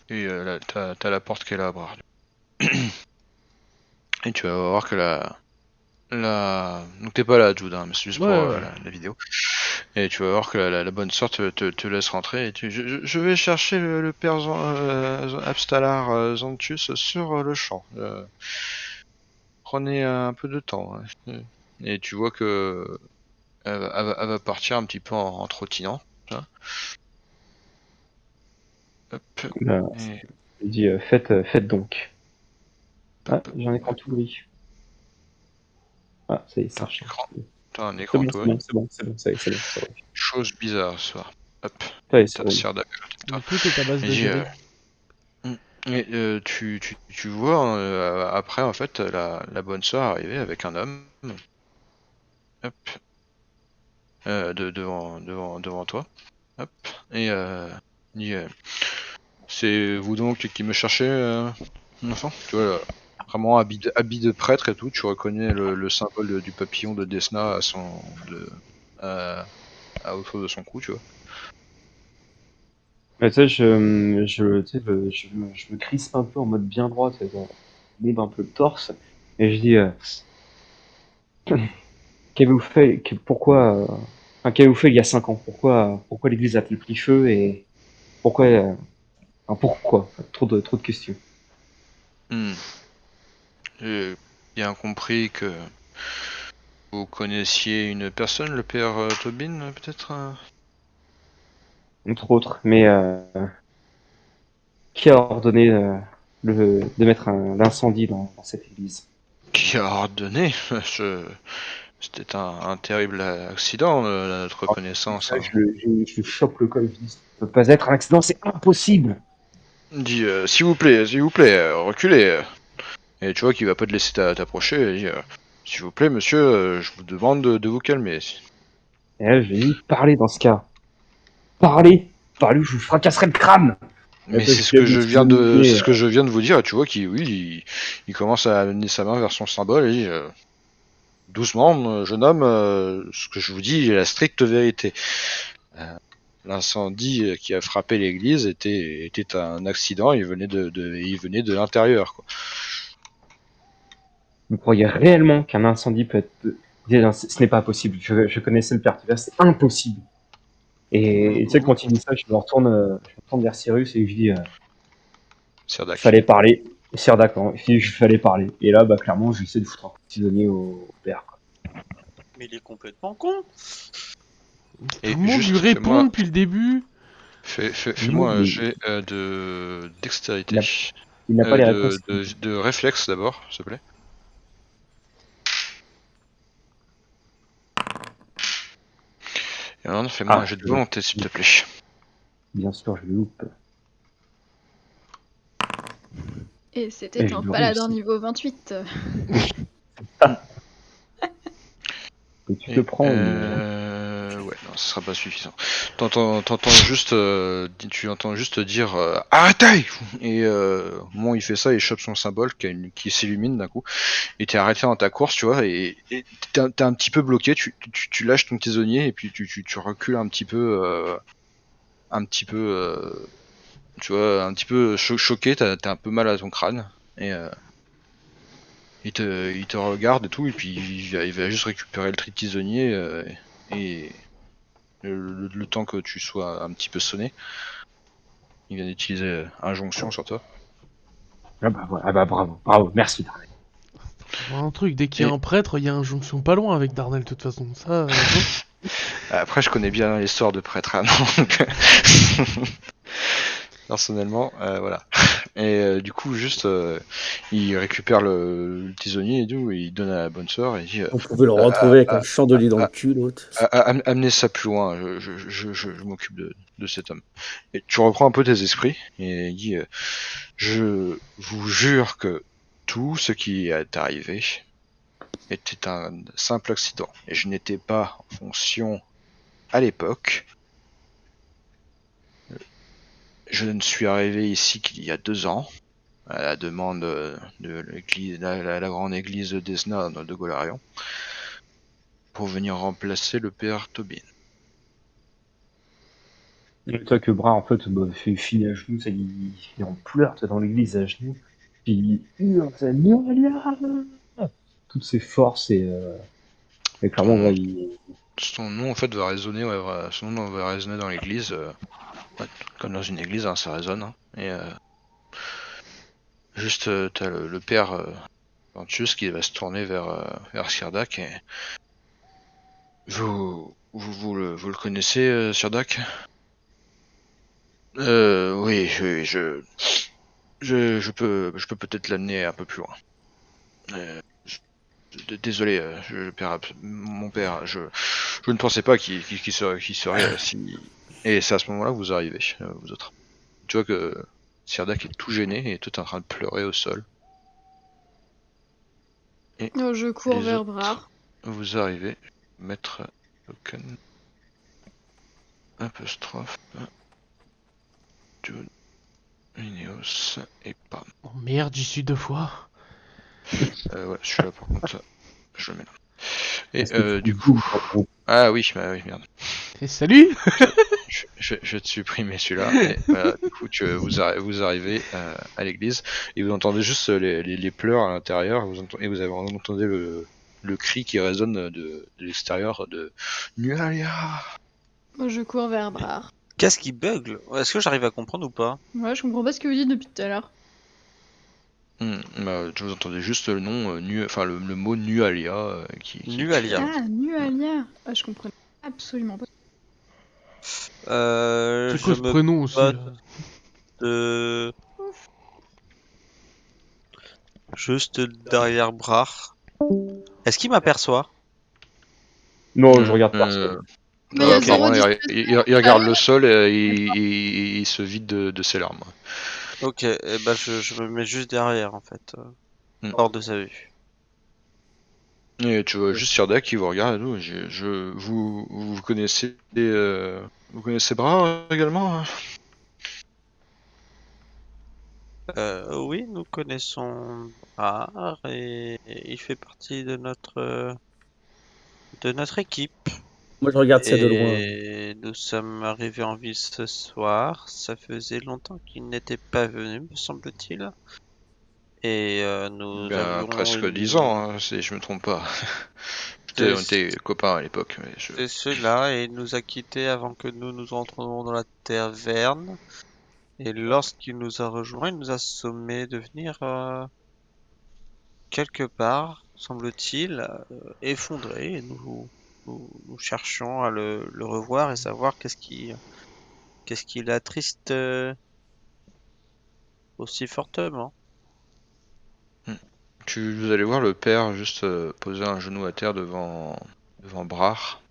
Et là, t'as la porte qui est là à bras. Et tu vas voir que donc t'es pas là, Jude, hein, mais c'est juste Ouais, pour ouais. la vidéo. Et tu vas voir que la bonne sœur te laisse rentrer. Et je vais chercher le père Abstalar Zantius sur le champ. Prenez un peu de temps. Hein. Et tu vois que elle va partir un petit peu en trottinant. Hein. Hop. Bah, Et, je lui dis, faites donc. Ah, hop, j'ai un écran tout gris. Ah, ça y est, ça t'as un recharge. écran, t'as un C'est écran bon, tout c'est gris. bon, c'est bon, c'est bon, ça y est, c'est bon, ça roule. Chose bizarre ce soir. Hop. Ça y est, ça Ta roule. sœur d'appel. Mais tout est à base Et de dis, gris. et, tu vois après en fait la bonne sœur arriver avec un homme. Hop. Devant toi. Hop. Et il dit c'est vous donc qui me cherchez, mon enfant? Tu vois, vraiment habit de prêtre et tout, tu reconnais le symbole du papillon de Desna autour de son cou, tu vois. Mais tu sais, tu sais, je me crispe un peu en mode bien droit, tu sais, genre, je lève un peu le torse, et je dis, qu'avez-vous fait, qu'avez-vous fait il y a 5 ans? Pourquoi l'église a-t-elle pris feu et pourquoi, pourquoi? Trop de questions. J'ai bien compris que Vous connaissiez une personne, le père Tobin, peut-être Entre autres. Mais qui a ordonné de mettre l'incendie dans cette église? Qui a ordonné C'était un terrible accident, à notre connaissance. Ça, Hein. je chope le col, je dis, ça peut pas être un accident, c'est impossible. Il dit s'il vous plaît, reculez. Et tu vois qu'il va pas te laisser t'approcher. Il dit s'il vous plaît, monsieur, je vous demande de vous calmer. Et là, je lui ai dit, parlez dans ce cas. Parlez ou je vous fracasserai le crâne. Mais Après, c'est ce je que lui ai je dit, viens de, mais, c'est ce que je viens de vous dire. Et tu vois il commence à amener sa main vers son symbole et il dit doucement, jeune homme, ce que je vous dis est la stricte vérité. L'incendie qui a frappé l'église était un accident. Il venait de l'intérieur. Quoi. vous croyez réellement qu'un incendie peut être... Non, ce n'est pas possible. Je connaissais le père Tibère, c'est impossible. Et tu sais, quand il dit ça, je me retourne vers Cyrus et je lui dis, Sirdak. fallait parler. Sir d'accord, il fallait parler. Et là, bah, clairement, j'essaie de foutre un coup de tisonnier au père. Quoi. Mais il est complètement con. Et Tout le monde juste, lui répond fais-moi, depuis le début. fais-moi un Mais jet de dextérité. il n'a pas les réponses. De réflexe d'abord, s'il te plaît. Et maintenant, fais-moi un jet de volonté, s'il te plaît. Bien sûr, je le loupe. Et c'était Et je un le paladin réussis. niveau 28. Et tu te Et prends. ouais, non, ce sera pas suffisant. T'entends juste, tu entends juste dire arrêtez. Et au moment où il fait ça, il chope son symbole qui s'illumine d'un coup. Et t'es arrêté dans ta course, tu vois, et t'es un petit peu bloqué. Tu lâches ton tisonnier et puis tu recules un petit peu, tu vois, un petit peu choqué. T'as un peu mal à ton crâne et il te regarde et tout, et puis il va juste récupérer le tisonnier et le temps que tu sois un petit peu sonné, il vient d'utiliser injonction sur toi. Ah bah, voilà. Ah bah bravo, merci Darnell. Un truc, dès qu'il y a Et un prêtre, il y a injonction pas loin avec Darnell de toute façon. Ça, après, je connais bien l'histoire de prêtre, hein, donc personnellement, voilà. Et du coup, juste, il récupère le tisonnier et tout, et il donne à la bonne sœur et il dit On pouvait le Ah, retrouver avec un chandelier dans le cul, l'autre. amenez ça plus loin, je m'occupe de cet homme. Et tu reprends un peu tes esprits et il dit je vous jure que tout ce qui est arrivé était un simple accident et je n'étais pas en fonction à l'époque. Je ne suis arrivé ici qu'il y a 2 ans à la demande de l'église, la grande église d'Esna de Golarion pour venir remplacer le père Tobin. Toi que Bras, en fait, bah, fait filer à genoux, ça, il est en pleurs, toi, dans l'église à genoux. Puis il hurle, ça, Noalia toutes ses forces et clairement, Ton, ouais, il... son nom en fait va résonner, ouais, son nom va résonner dans l'église, ouais, comme dans une église, hein, ça résonne. Hein, et juste, t'as le père Ventius qui va se tourner vers Sirdak et vous le connaissez, Sirdak? Oui, je peux peut-être l'amener un peu plus loin. Désolé, mon père, je ne pensais pas qu'il serait si. Et c'est à ce moment-là que vous arrivez, vous autres. Tu vois que Sirdak est tout gêné et tout en train de pleurer au sol. Et Oh, je cours les vers autres, Brar. vous arrivez. Maître token apostrophe John Ineos et pam. oh merde, j'y suis 2 fois. Ouais, je suis là par contre, je le mets là. Et Parce que tu du te coup. bouges dans le groupe. Ah oui, merde. Et salut. Je vais te supprimer celui-là. Et voilà, du coup, vous arrivez à l'église et vous entendez juste les pleurs à l'intérieur. Et vous entendez le cri qui résonne de l'extérieur de Nualia. Oh, je cours vers Brar. Qu'est-ce qui bug? Est-ce que j'arrive à comprendre ou pas? Ouais, je comprends pas ce que vous dites depuis tout à l'heure. Bah, vous entendez juste le nom, enfin le mot Nualia qui Nualia. Ah, Nualia. Ah, je comprenais absolument pas. C'est Je quoi ce me prénom aussi botte là? juste derrière Brach. Est-ce qu'il m'aperçoit? Non, je regarde personne. Mais il y a Ok. zéro Apparemment, dispositif. il regarde le sol et il se vide de ses larmes. Ok, et bah je me mets juste derrière en fait, Mm. hors de sa vue. Et tu vois juste Sirda qui vous regarde et tout. Vous connaissez vous connaissez Bra également, hein? Oui, nous connaissons Brar et il fait partie de notre équipe. Moi, je regarde ça de loin. Et nous sommes arrivés en ville ce soir. Ça faisait longtemps qu'il n'était pas venu, me semble-t-il. Et nous Bien avions presque 10 une... ans, hein, si je me trompe pas. On C'est était copains à l'époque, mais c'est cela, et il nous a quittés avant que nous entrions dans la taverne. Et lorsqu'il nous a rejoints, il nous a sommé de venir quelque part, semble-t-il, effondré. Et nous cherchions à le revoir et savoir qu'est-ce qui l'attriste aussi fortement. vous allez voir le père juste poser un genou à terre devant Brar,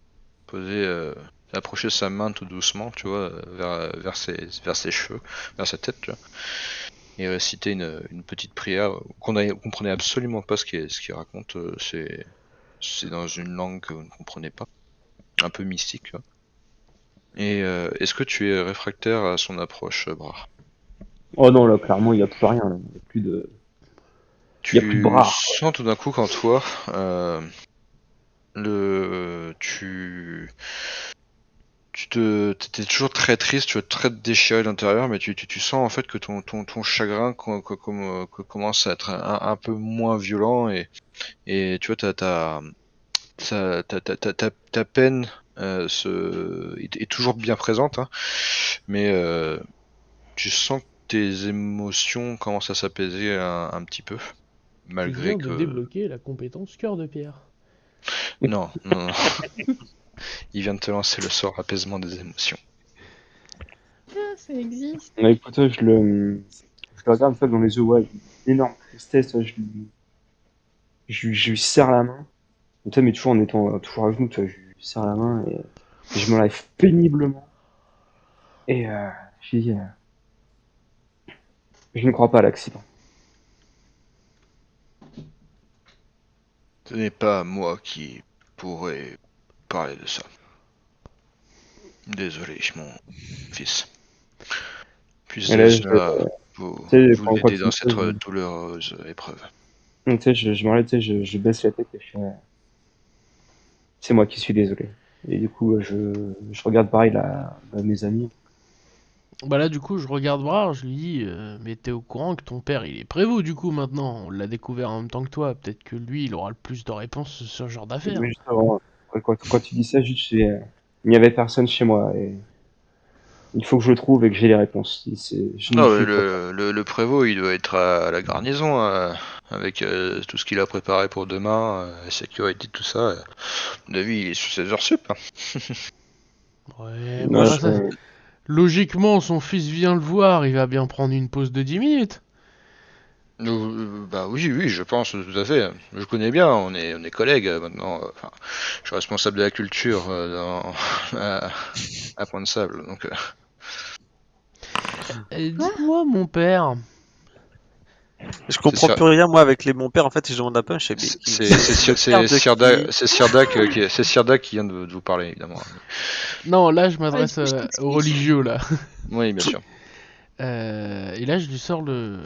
poser, approcher sa main tout doucement, tu vois, vers ses cheveux, vers sa tête, tu vois, et réciter une petite prière qu'on comprenait absolument pas ce qu'il raconte. C'est dans une langue que vous ne comprenez pas, un peu mystique, tu vois. Et est-ce que tu es réfractaire à son approche, Brar? Oh non, là, clairement, il n'y a plus rien. Là. Il n'y a plus de... Il y a plus de Tu bras. sens tout d'un coup qu'en toi, t'étais toujours très triste, tu es très déchiré de l'intérieur, mais tu sens en fait que ton chagrin commence à être un peu moins violent et tu vois, ta peine est toujours bien présente, hein, mais tu sens que tes émotions commencent à s'apaiser un petit peu, Tu malgré viens de que... débloquer la compétence cœur de pierre. Non, non, non. Il vient de te lancer le sort apaisement des émotions. Ah, ça existe. Mais écoute, je le regarde ça dans les yeux, ouais, une énorme tristesse. Je lui serre la main. Tu sais, mais toujours en étant toujours à genoux, tu vois, je lui serre la main et je me lève péniblement. Et je dis, je ne crois pas à l'accident. Ce n'est pas moi qui pourrais parler de ça. Désolé, mon fils. Et là, Puisse cela tu sais, vous quand l'aider il me dans fait, cette douloureuse épreuve. tu sais, je me relève, tu sais, je baisse la tête et je fais, c'est moi qui suis désolé. Et du coup, je regarde pareil là, mes amis. Bah là, du coup, je regarde Brard, je lui dis mais t'es au courant que ton père il est prévôt du coup maintenant? On l'a découvert en même temps que toi. Peut-être que lui il aura le plus de réponses sur ce genre d'affaires. Mais justement, quand tu dis ça, juste, il n'y avait personne chez moi et il faut que je le trouve et que j'ai les réponses. Je n'y Non, mais suis pas. le prévôt, il doit être à la garnison, avec tout ce qu'il a préparé pour demain, la sécurité, tout ça. David, il est sur ses heures sup, hein. Ouais, Non, bah logiquement, son fils vient le voir, il va bien prendre une pause de 10 minutes. Bah oui, oui, je pense tout à fait. Je connais bien, on est collègues maintenant. Enfin, je suis responsable de la culture à Point de Sable, donc. Quoi? Dites-moi, mon père. Je C'est comprends sûr. plus rien moi avec les mon père en fait, si je demande un peu, je sais mais le père de qui? C'est Sirda qui vient de vous parler, évidemment. Non, là, je Ouais, du m'adresse coup, je aux t'explique. religieux, là. Oui, bien sûr. Et là, je lui sors le...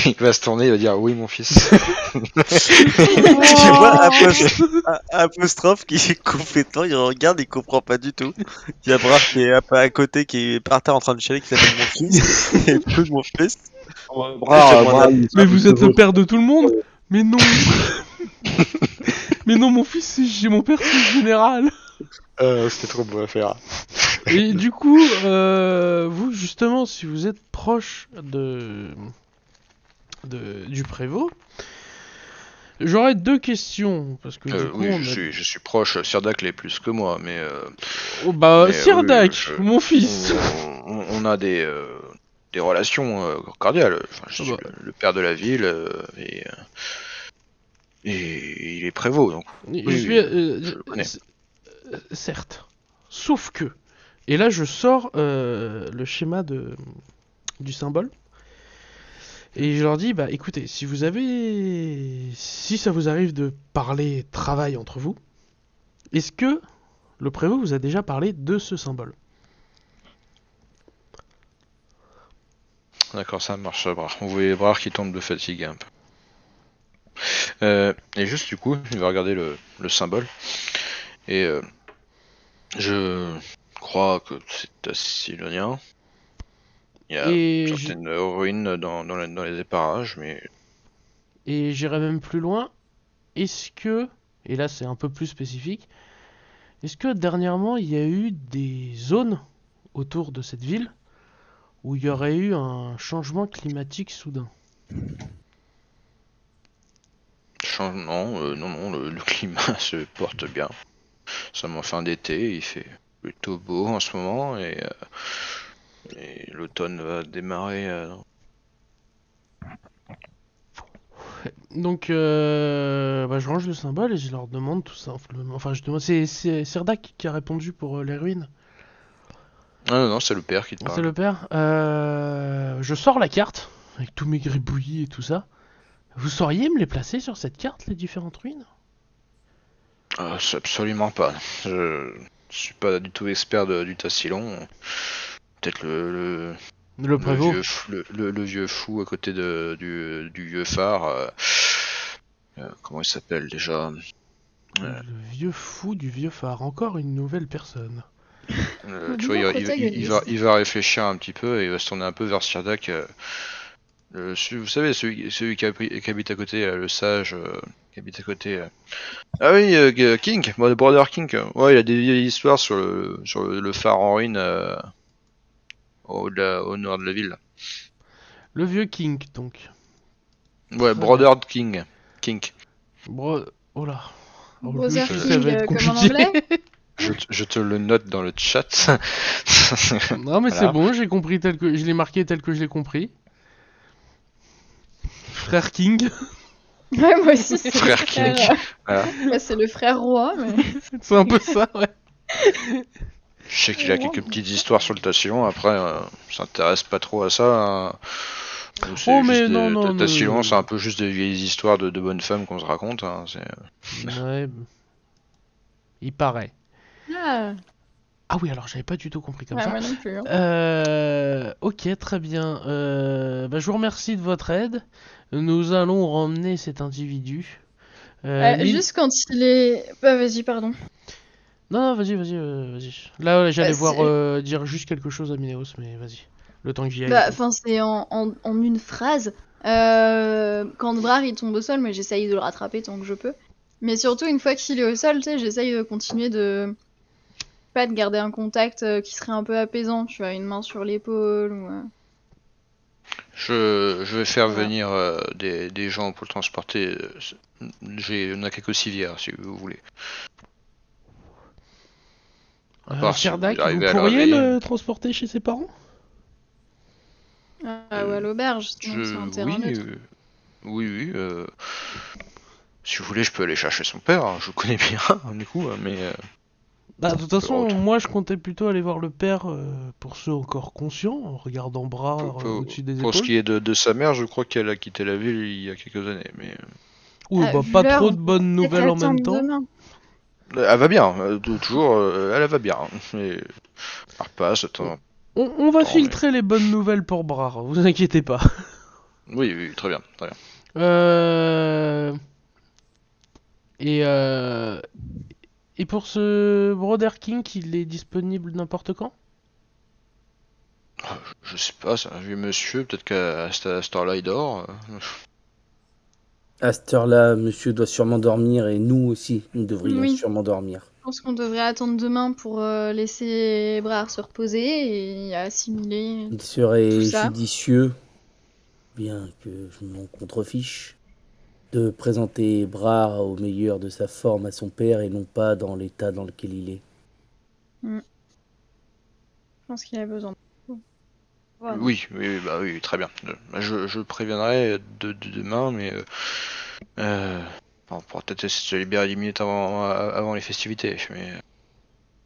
Il va se tourner, il va dire oui, mon fils. Tu vois Oh apostrophe qui est complètement, il regarde, il comprend pas du tout. Il y a Brard qui est un peu à côté, qui est par terre en train de chialer, qui s'appelle mon fils, et tout mon fils. Et je demande à... Il Mais s'appelle vous êtes le Prévost. père de tout le monde? Mais non. Mais non, mon fils, mon père, c'est le général. C'était trop beau à faire. Et du coup, vous, justement, si vous êtes proche du prévôt. J'aurais 2 questions, parce que du coup Oui, on a... je suis proche. Sirdak l'est plus que moi, mais Oh bah, oui, Sirdak, mon fils. on a des relations cordiales. Enfin, je Ah suis bah, le père de la ville et il est prévôt, donc je oui, suis... oui, je le connais. certes. Sauf que... Et là je sors le schéma du symbole. Et je leur dis, bah écoutez, si ça vous arrive de parler travail entre vous, est-ce que le prévôt vous a déjà parlé de ce symbole? D'accord, ça marche, ça Brard. Vous voyez les bras qui tombent de fatigue un peu. Et juste du coup, il va regarder le symbole. Et je crois que c'est assilonien. Il y a Et certaines ruines dans les parages, mais j'irai même plus loin. Est-ce que, et là c'est un peu plus spécifique, est-ce que dernièrement il y a eu des zones autour de cette ville où il y aurait eu un changement climatique soudain? non, le climat se porte bien. Ça m'en fin d'été, il fait plutôt beau en ce moment et l'automne va démarrer. Donc, bah, je range le symbole et je leur demande tout simplement. Enfin, je demande. C'est Sirdak qui a répondu pour les ruines. Ah non, c'est le père qui te C'est parle. le père. Je sors la carte avec tous mes gribouillis et tout ça. Vous sauriez me les placer sur cette carte, les différentes ruines? C'est absolument pas. Je suis pas du tout expert du Tassilon. Peut-être Le prévôt. le vieux fou à côté du vieux phare. Comment il s'appelle déjà? Le vieux fou du vieux phare. Encore une nouvelle personne. Le Tu vois, nouveau protagoniste. il va réfléchir un petit peu et il va se tourner un peu vers Sirdak. Vous savez, celui qui habite à côté, le sage qui habite à côté. Ah oui, King, Brother King. Ouais, il a des vieilles histoires sur le phare en ruine au nord de la ville. Le vieux King, donc. Ouais, Très bien. Brother King. King. Oh là. Oh, lui Brother aussi, ça King, va être comme en compliqué. anglais. Je te le note dans le chat. Non, mais c'est Voilà. bon, j'ai compris tel que. Je l'ai marqué tel que je l'ai compris. Frère King. Ouais, moi aussi, c'est le Frère King. frère. Voilà. Bah, c'est le frère roi, mais. C'est un peu ça, ouais. Je sais qu'il a quelques petites histoires sur le Tassillon. Après, on s'intéresse pas trop à ça. Hein. Nous, Oh, c'est mais juste non, non, Tassillon, c'est un peu juste des vieilles histoires de bonnes femmes qu'on se raconte. Hein. Ouais. Il paraît. Ah, Ah oui, alors j'avais pas du tout compris comme ouais, ça. moi non plus. Hein. Ok, très bien. Bah, je vous remercie de votre aide. Nous allons ramener cet individu. Juste quand il est. Bah, vas-y, pardon. Non, vas-y, vas-y. Là, j'allais Bah, voir c'est dire juste quelque chose à Minéos, mais vas-y. Le temps que j'y aille. bah, enfin, c'est en une phrase. Quand Brar il tombe au sol, mais j'essaye de le rattraper tant que je peux. Mais surtout, une fois qu'il est au sol, tu sais, j'essaye de continuer de. Pas de garder un contact qui serait un peu apaisant, tu vois, une main sur l'épaule ou. Je vais faire Voilà. venir des gens pour le transporter. On a quelques civières si vous voulez. À part si vous Sirdak, vous arrivez à le pourriez réveiller. le transporter chez ses parents? Ou à l'auberge, sinon c'est un terrain Oui, neutre. oui. Si vous voulez, je peux aller chercher son père. Hein, je le connais bien, du coup, mais. Bah, de toute façon, moi je comptais plutôt aller voir le père pour ceux encore conscients, en regardant Bras au-dessus des Pour ce épaules. qui est de sa mère, je crois qu'elle a quitté la ville il y a quelques années. Mais Oui, bah Vu pas l'heure, trop on de peut bonnes peut-être nouvelles en même attendre temps. demain. elle va bien, toujours. Elle va bien. Mais elle repasse. Attends. On va Attends, mais... filtrer les bonnes nouvelles pour Brar, vous inquiétez pas. Oui, très bien, très bien. Euh... Et, euh... Et pour ce Brother King, il est disponible n'importe quand? Je sais pas, c'est un vieux monsieur. Peut-être qu'à cette heure-là, il dort. À cette heure-là, monsieur doit sûrement dormir et nous aussi, nous devrions Oui, sûrement dormir. je pense qu'on devrait attendre demain pour laisser Brar se reposer et assimiler Il tout serait ça. judicieux bien que je m'en contrefiche, de présenter Brar au meilleur de sa forme à son père et non pas dans l'état dans lequel il est. Je pense qu'il a besoin de... Voilà. Oui, bah oui, très bien. Je préviendrai de demain, mais on pourra peut-être essayer de se libérer 10 minutes avant les festivités. Mais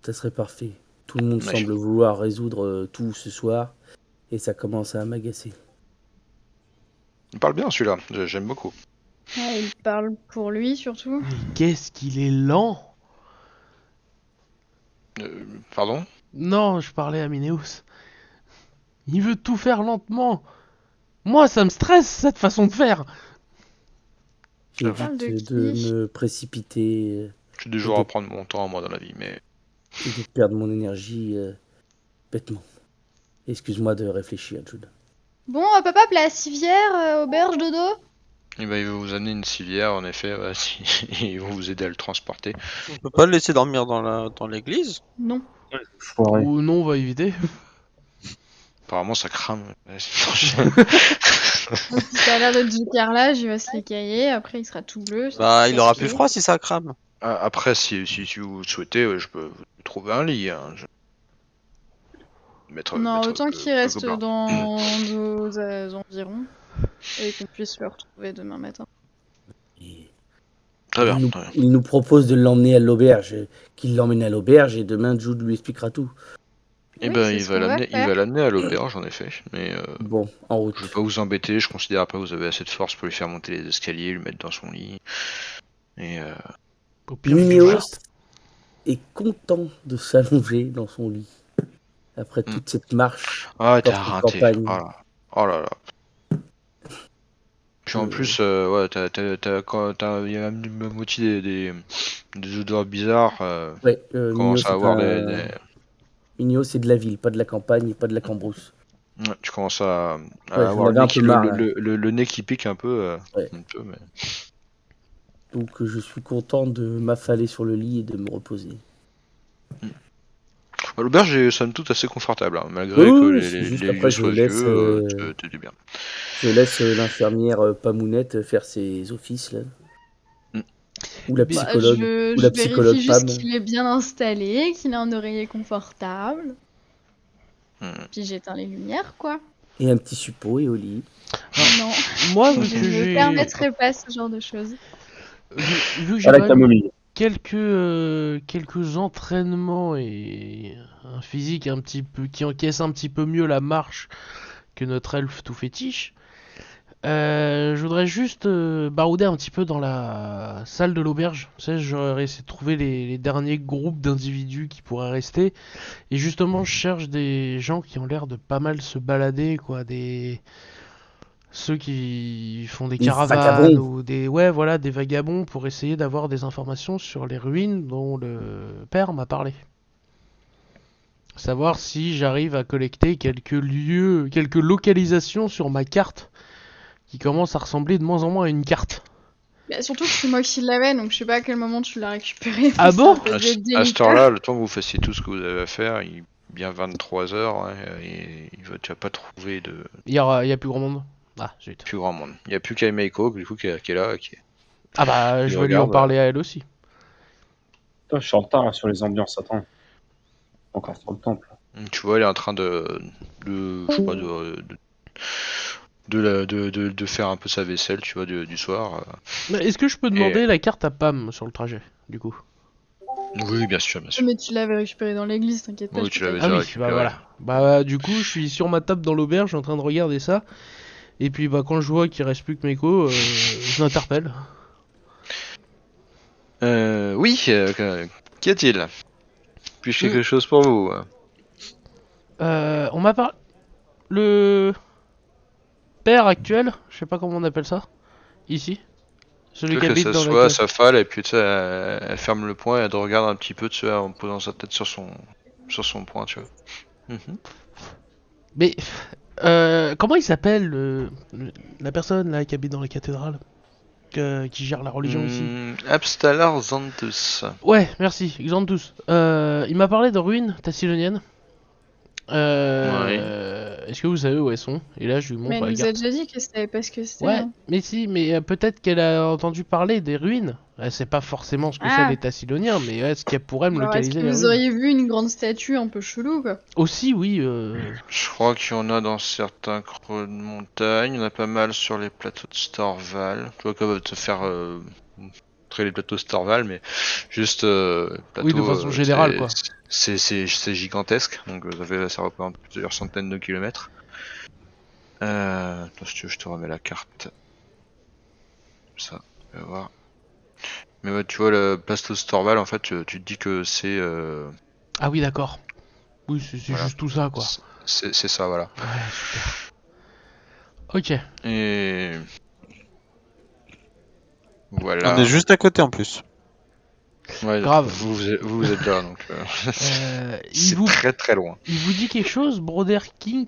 Ça serait parfait. Tout le monde Ouais. semble vouloir résoudre tout ce soir, et ça commence à m'agacer. il parle bien celui-là, j'aime beaucoup. Ouais, il parle pour lui surtout. Mais qu'est-ce qu'il est lent! Pardon? Non, je parlais à Minéos. Il veut tout faire lentement. Moi, ça me stresse cette façon de faire. Parle de J'évite de qui? me précipiter J'ai des jours à prendre mon temps, moi, dans la vie, mais... et de perdre mon énergie bêtement. Excuse-moi de réfléchir, Jude. Bon, papa, la civière, auberge, dodo? Eh ben, il va vous amener une civière, en effet, ils vont vous aider à le transporter. On peut pas le laisser dormir dans l'église. Non. Foiré. Ou non, on va éviter. Apparemment, ça crame. Si ça a l'air d'être du carrelage, il va se l'écailler, après il sera tout bleu. Bah, il aura Ok. plus froid si ça crame. Après, si vous le souhaitez, je peux vous trouver un lit. Hein. Non, mettre autant le- qu'il le reste gobelin. dans nos environs et qu'on puisse le retrouver demain matin. Et Très bien, il, nous, très bien. il nous propose de l'emmener à l'auberge, qu'il l'emmène à l'auberge et demain Jude lui expliquera tout. Eh Oui, ben, c'est il ce va qu'on va l'amener faire. à l'auberge, en effet. Mais Bon, en route. je vais pas vous embêter. Je considère après vous avez assez de force pour lui faire monter les escaliers, lui mettre dans son lit. Et Au pire, je Minéos vais- est content de s'allonger dans son lit après toute cette marche ah, t'es dans cette rinté. campagne. Oh là là. Puis en Euh, plus, ouais, il y a même la moitié des odeurs bizarres. Ouais, Commence à avoir Mignot, c'est de la ville, pas de la campagne et pas de la cambrousse. Ouais, tu commences Ouais, à j'en avoir avais un peu marre, là. le nez qui pique un peu. Ouais. Un peu, mais... Donc je suis content de m'affaler sur le lit et de me reposer. L'auberge est somme toute assez confortable, hein, malgré Oui, que oui, c'est juste les après lieux soient vieux, t'es bien. je laisse l'infirmière Pamounette faire ses offices là. Mm. Ou la Bah, psychologue, ou je la vérifie psychologue juste Pam. qu'il est bien installé, qu'il a un oreiller confortable. Mm. Puis j'éteins les lumières, quoi. Et un petit suppôt et au lit. Non, Moi, vu je que ne me j'ai permettrai pas ce genre de choses. vu que j'ai À la quand même camomille. quelques entraînements et un physique un petit peu qui encaisse un petit peu mieux la marche que notre elfe tout fétiche, je voudrais juste barouder un petit peu dans la salle de l'auberge. Tu sais, j'aurais essayé de trouver les derniers groupes d'individus qui pourraient rester. Et justement, je cherche des gens qui ont l'air de pas mal se balader, quoi. Ceux qui font des Des caravanes vagabonds. ou ouais, voilà, des vagabonds pour essayer d'avoir des informations sur les ruines dont le père m'a parlé. Savoir si j'arrive à collecter quelques lieux, quelques localisations sur ma carte qui commence à ressembler de moins en moins à une carte. Bah, surtout que c'est moi qui l'avais, donc je sais pas à quel moment tu l'as récupéré. Ah Ça bon peut À, être ce- à cette délicat. heure-là, le temps que vous fassiez tout ce que vous avez à faire, il est bien 23h, et tu vas pas trouver de Il y a plus grand monde. Ah, zut. plus grand monde. Il n'y a plus qu'Aimeiko, du coup, qui est là, Ah bah, qui je le vais lui en regarde. parler à elle aussi. Putain, je suis en retard là, sur les ambiances, attends. Encore sur le temple. Tu vois, elle est en train je crois, de faire un peu sa vaisselle, tu vois, du soir. Mais est-ce que je peux demander la carte à Pam sur le trajet, du coup? Oui, bien sûr, bien sûr. Mais tu l'avais récupéré dans l'église, t'inquiète pas. Oui, je tu peux l'avais pas Ah déjà oui, récupéré. bah voilà. Bah du coup, je suis sur ma table dans l'auberge, je suis en train de regarder ça. Et puis bah quand je vois qu'il reste plus que Meiko, je l'interpelle. Oui, qu'y a-t-il? Puis-je quelque chose pour vous? On m'a parlé... Le père actuel, je sais pas comment on appelle ça, ici. Celui qui Que habite ça dans la soit, cave. s'affale, et puis tu sais, elle ferme le poing et elle te regarde un petit peu, tu sais, en posant sa tête sur son poing, tu vois. Mhm. Mais comment il s'appelle la personne là qui habite dans la cathédrale, qui gère la religion ici? Abstalar Xanthus. Ouais, merci, Xanthus. Il m'a parlé de ruines tassiloniennes. est-ce que vous savez où elles sont? Et là, je lui Mais montre elle la nous a carte. déjà dit qu'elle savait pas ce que c'était. Ouais, Hein. mais si, mais peut-être qu'elle a entendu parler des ruines. Elle sait pas forcément ce que c'est les Ah, Tassiloniens, mais est-ce qu'elle pourrait me genre, est-ce localiser que les vous ruines? auriez vu une grande statue un peu chelou, quoi? Aussi, oui. Je crois qu'il y en a dans certains creux de montagne. Il y en a pas mal sur les plateaux de Storval. Tu vois, quoi va te faire montrer les plateaux de Storval, mais juste Oui, de plateau, façon générale, quoi. c'est gigantesque. Donc ça représente plusieurs centaines de kilomètres. Attends, si tu veux, je te remets la carte. Ça, tu vas voir. Mais ouais, tu vois, le plateau de Storval, en fait, tu te dis que c'est Ah oui, d'accord. Oui, c'est voilà, juste tout ça, quoi. c'est ça, voilà. Ouais, super. Ok. Et On est voilà. juste à côté en plus. Ouais, Grave. vous êtes là, donc Il c'est vous, très très loin. il vous dit quelque chose, Broder King?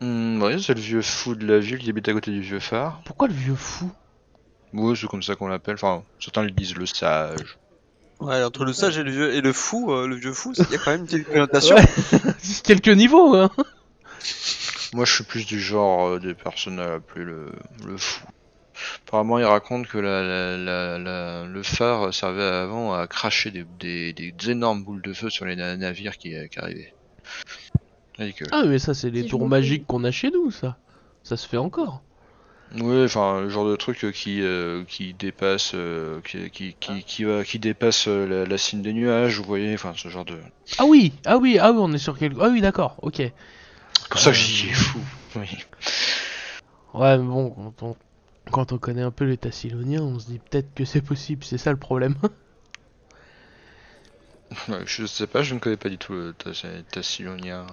Ouais, c'est le vieux fou de la ville qui habite à côté du vieux phare. Pourquoi le vieux fou? Ouais, c'est comme ça qu'on l'appelle. Enfin, certains le disent le sage. Ouais, entre le sage et le fou, le vieux fou, il y a quand même une petite connotation. Ouais, quelques niveaux, hein. Moi, je suis plus du genre des personnes à l'appeler le fou. Apparemment, il raconte que le phare servait avant à cracher des énormes boules de feu sur les navires qui arrivaient. Ridicule. Ah, mais ça, c'est les Si je tours me magiques qu'on a chez nous, ça. Ça se fait encore. Oui, enfin, le genre de truc qui dépasse, qui dépasse la cime des nuages, vous voyez, enfin, ce genre de. Ah oui, ah oui, ah oui, on est sur quelque... Ah oui, d'accord, ok. Pour ça que je dis qu'il est fou. Oui. Ouais, mais bon, quand on connaît un peu les Tassiloniens, on se dit peut-être que c'est possible, c'est ça le problème. Ouais, je sais pas, je ne connais pas du tout le Tassilonia.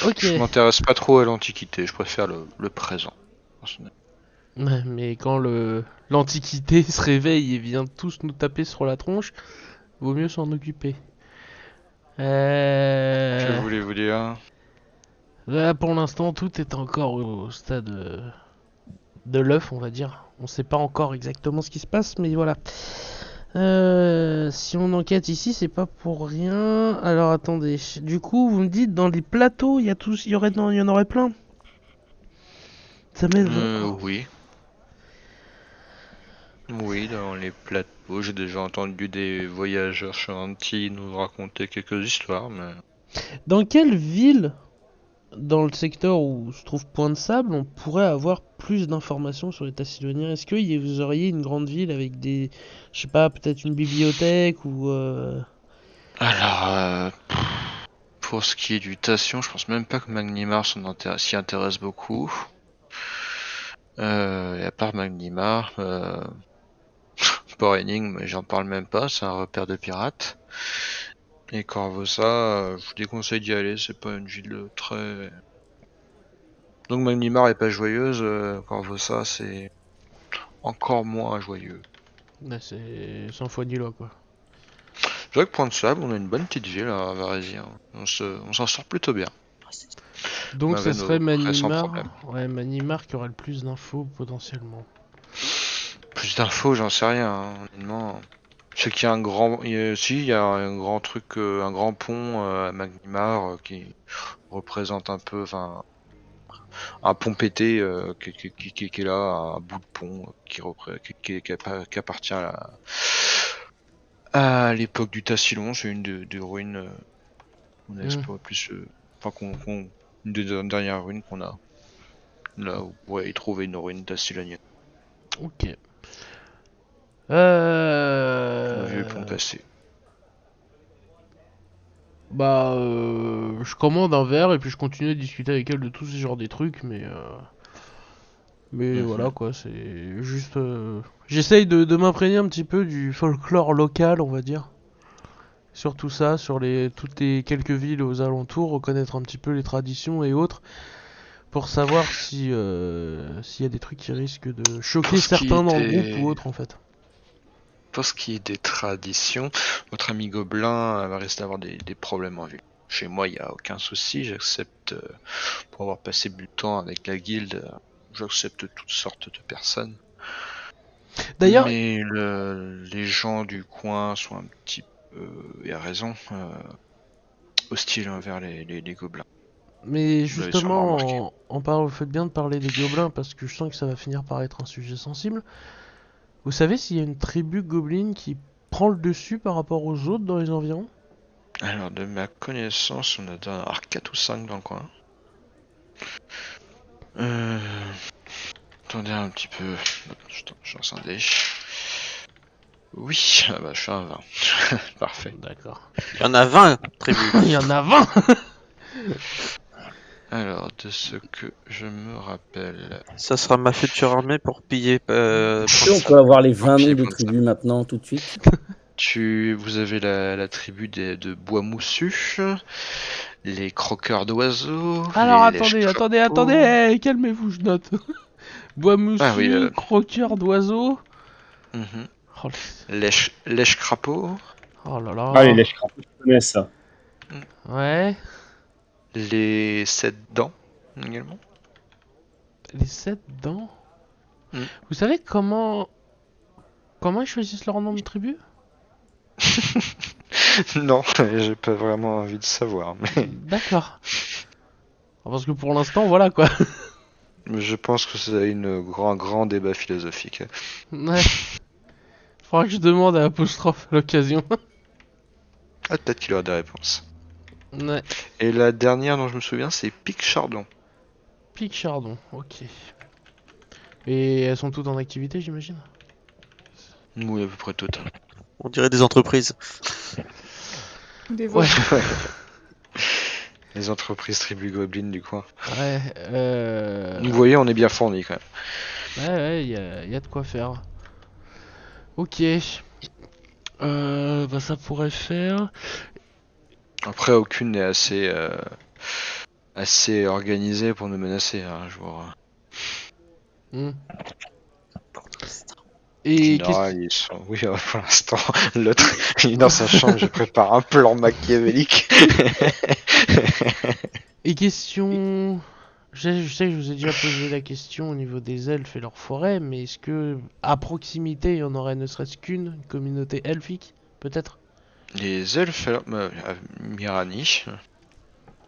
Ok. Je m'intéresse pas trop à l'Antiquité, je préfère le présent. Personnellement. Ouais, mais quand l'Antiquité se réveille et vient tous nous taper sur la tronche, vaut mieux s'en occuper. Que Euh... voulez-vous dire? Là, pour l'instant, tout est encore au stade de l'œuf, on va dire. On sait pas encore exactement ce qui se passe, mais voilà. Si on enquête ici, c'est pas pour rien. Alors attendez. Du coup, vous me dites dans les plateaux, il y a tous, il y en aurait plein. Ça m'aide. Oui. Oui, dans les plateaux, j'ai déjà entendu des voyageurs gentils nous raconter quelques histoires, mais. Dans quelle ville, dans le secteur où se trouve Point de Sable, on pourrait avoir plus d'informations sur les Tassiloniens? Est-ce que vous auriez une grande ville avec des, je sais pas, peut-être une bibliothèque ou Alors, pour ce qui est du Tation, je pense même pas que Magnimar s'y intéresse beaucoup. Et à part Magnimar, Port Énigme, mais j'en parle même pas, c'est un repère de pirates. Et Corvosa, je vous déconseille d'y aller, c'est pas une ville très. Donc Magnimar est pas joyeuse, Corvosa c'est encore moins joyeux. là, c'est sans foi ni loi, quoi. Je vois que Point de Sable, on a une bonne petite ville à Varésie, hein. On s'en sort plutôt bien. On Donc ça avait serait nos prêts sans problème. Manimar. Ouais, Manimar qui aurait le plus d'infos potentiellement. Plus d'infos, j'en sais rien, hein, honnêtement. Je sais qu'il y a un grand, il y a un grand truc, un grand pont à Magnimar qui représente un peu, enfin, un pont pété qui est là, un bout de pont qui appartient à l'époque du Tassilon. C'est une des ruines qu'on a Hmm, exploré plus, enfin une des dernières ruines qu'on a. Là, vous pourrez y trouver une ruine tassilonienne, ok. un vieux pont cassé. Bah, je commande un verre et puis je continue à discuter avec elle de tous ces genres des trucs, mais voilà Mhm. quoi, c'est juste. J'essaye de m'imprégner un petit peu du folklore local, on va dire. Sur tout ça, sur toutes les quelques villes aux alentours, reconnaître un petit peu les traditions et autres, pour savoir s'il y a des trucs qui risquent de Pour choquer ce qui certains est dans le groupe ou des, autres en fait. pour ce qui est des traditions, votre ami Gobelin va risquer d'avoir des problèmes en ville. Chez moi, il n'y a aucun souci, j'accepte, pour avoir passé du temps avec la guilde, j'accepte toutes sortes de personnes. D'ailleurs, Mais les gens du coin sont un petit peu, et à raison, hostile envers les gobelins. Mais Vous l'avez sûrement remarqué. justement, faites bien de parler des gobelins parce que je sens que ça va finir par être un sujet sensible. Vous savez s'il y a une tribu gobeline qui prend le dessus par rapport aux autres dans les environs? Alors, de ma connaissance, on a dû en avoir 4 ou 5 dans le coin. Attendez un petit peu. Je lance un dé. Oui, ah bah, je fais un 20. Parfait. D'accord. Il y en a 20 tribus. Il y en a 20. Alors, de ce que je me rappelle. Ça sera ma future armée pour piller. Est-ce qu'on peut avoir les 20 noms Pied de comme ça. tribus maintenant, tout de suite? Vous avez la tribu de bois moussu, les croqueurs d'oiseaux. Alors les attendez, calmez-vous, je note. Bois moussu, Ah oui, croqueur d'oiseaux. mhm. Oh, Lèche-crapaud, oh là là. Ah, les lèches-crapauds, je connais ça. Ouais. les 7 dents également. Les 7 dents. Mm. Vous savez comment ils choisissent leur nom de tribu? Non, j'ai pas vraiment envie de savoir, mais D'accord. Parce que pour l'instant, voilà quoi. je pense que c'est un grand débat philosophique. Ouais. Faudra que je demande à Apostrophe à l'occasion. Ah, peut-être qu'il aura des réponses. Ouais. Et la dernière dont je me souviens, c'est Pic Chardon. Pic Chardon, ok. Et elles sont toutes en activité, j'imagine? Oui, à peu près toutes. On dirait des entreprises. Des Ouais. voix. Les entreprises tribu Goblin du coin. Ouais, Vous voyez, on est bien fournis quand même. ouais, y a de quoi faire. Ok. Bah ça pourrait faire. Après, aucune n'est assez organisée pour nous menacer un jour. Hmm. En Et général, ils sont... Oui, pour l'instant, l'autre, il est dans sa chambre, je prépare un plan machiavélique. Et question... Je sais que je vous ai déjà posé la question au niveau des elfes et leurs forêts, mais est-ce que à proximité il y en aurait ne serait-ce qu'une une communauté elfique, peut-être? Les elfes, alors, Mirani,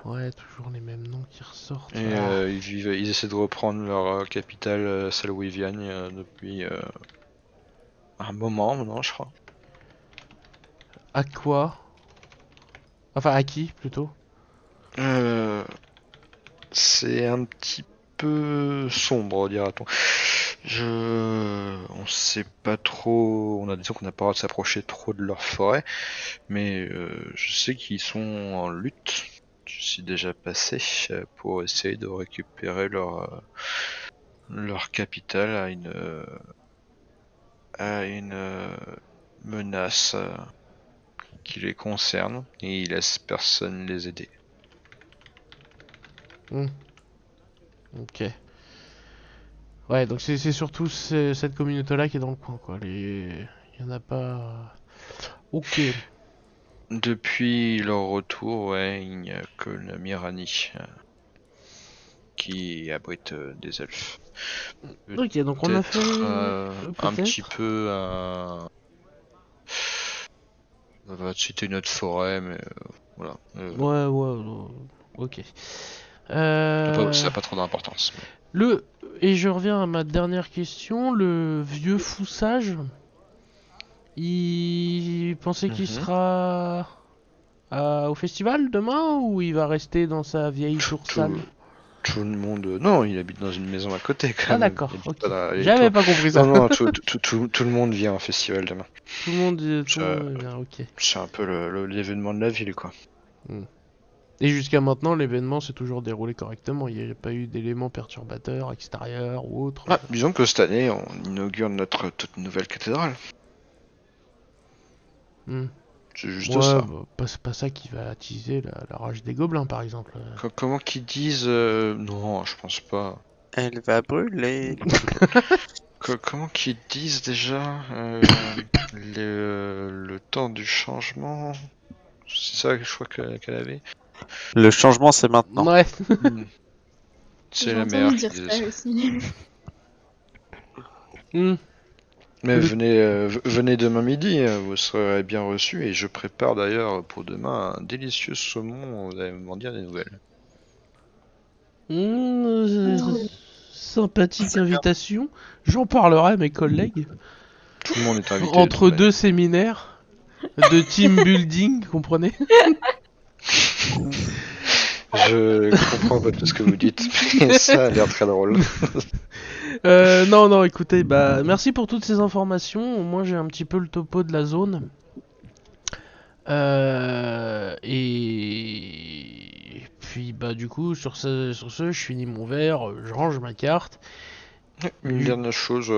Ouais, toujours les mêmes noms qui ressortent. et Ah. ils essaient de reprendre leur capitale, Salwivian, depuis un moment maintenant, je crois. À quoi? Enfin, à qui, plutôt? Euh, c'est un petit peu sombre, dira-t-on. On sait pas trop. On a dit qu'on n'a pas le droit de s'approcher trop de leur forêt, mais je sais qu'ils sont en lutte. Je suis déjà passé pour essayer de récupérer leur capitale à une menace qui les concerne et ils laissent personne les aider. Hmm. Ok. Ouais, donc c'est surtout cette communauté-là qui est dans le coin, quoi. Il y en a pas... Ok. Depuis leur retour, ouais, il n'y a que la Mirani qui abrite des elfes. Ok, donc on a fait... Un peut-être. petit peu on va citer une autre forêt, mais voilà. Ouais, ok. Ça n'a pas trop d'importance. Le... Et je reviens à ma dernière question. Le vieux foussage, il pensait qu'il Mhm. sera au festival demain ou il va rester dans sa vieille tour sale? Tout le monde. Non, il habite dans une maison à côté quand Ah même. d'accord, Il habite ok. pas dans les J'avais tours. pas compris ça. Non, non, tout le monde vient au festival demain. Tout le monde Ça- est bien, ok. C'est un peu l'événement de la ville, quoi. Et jusqu'à maintenant, l'événement s'est toujours déroulé correctement. Il n'y a pas eu d'éléments perturbateurs extérieurs ou autres. Ah, disons que cette année, on inaugure notre toute nouvelle cathédrale. Hmm. C'est juste Ouais, ça. bah, c'est pas ça qui va attiser la rage des gobelins, par exemple. Comment qu'ils disent non, je pense pas. Elle va brûler. Comment qu'ils disent déjà le temps du changement? C'est ça que je crois qu'elle avait. Le changement, c'est maintenant. Ouais. Hmm. C'est J'ai la entendu mère qui dire disait ça ça. aussi. Hmm. Mais Le- venez demain midi, vous serez bien reçus et je prépare d'ailleurs pour demain un délicieux saumon, vous allez m'en dire des nouvelles. Sympathique invitation. J'en parlerai à mes collègues. Tout le monde est invité de toute Entre deux manière. séminaires de team building, comprenez? Je comprends pas tout ce que vous dites, mais ça a l'air très drôle. Non, écoutez, bah, merci pour toutes ces informations. Au moins, j'ai un petit peu le topo de la zone. Et puis, bah, du coup, sur ce, je finis mon verre, je range ma carte. Une dernière chose,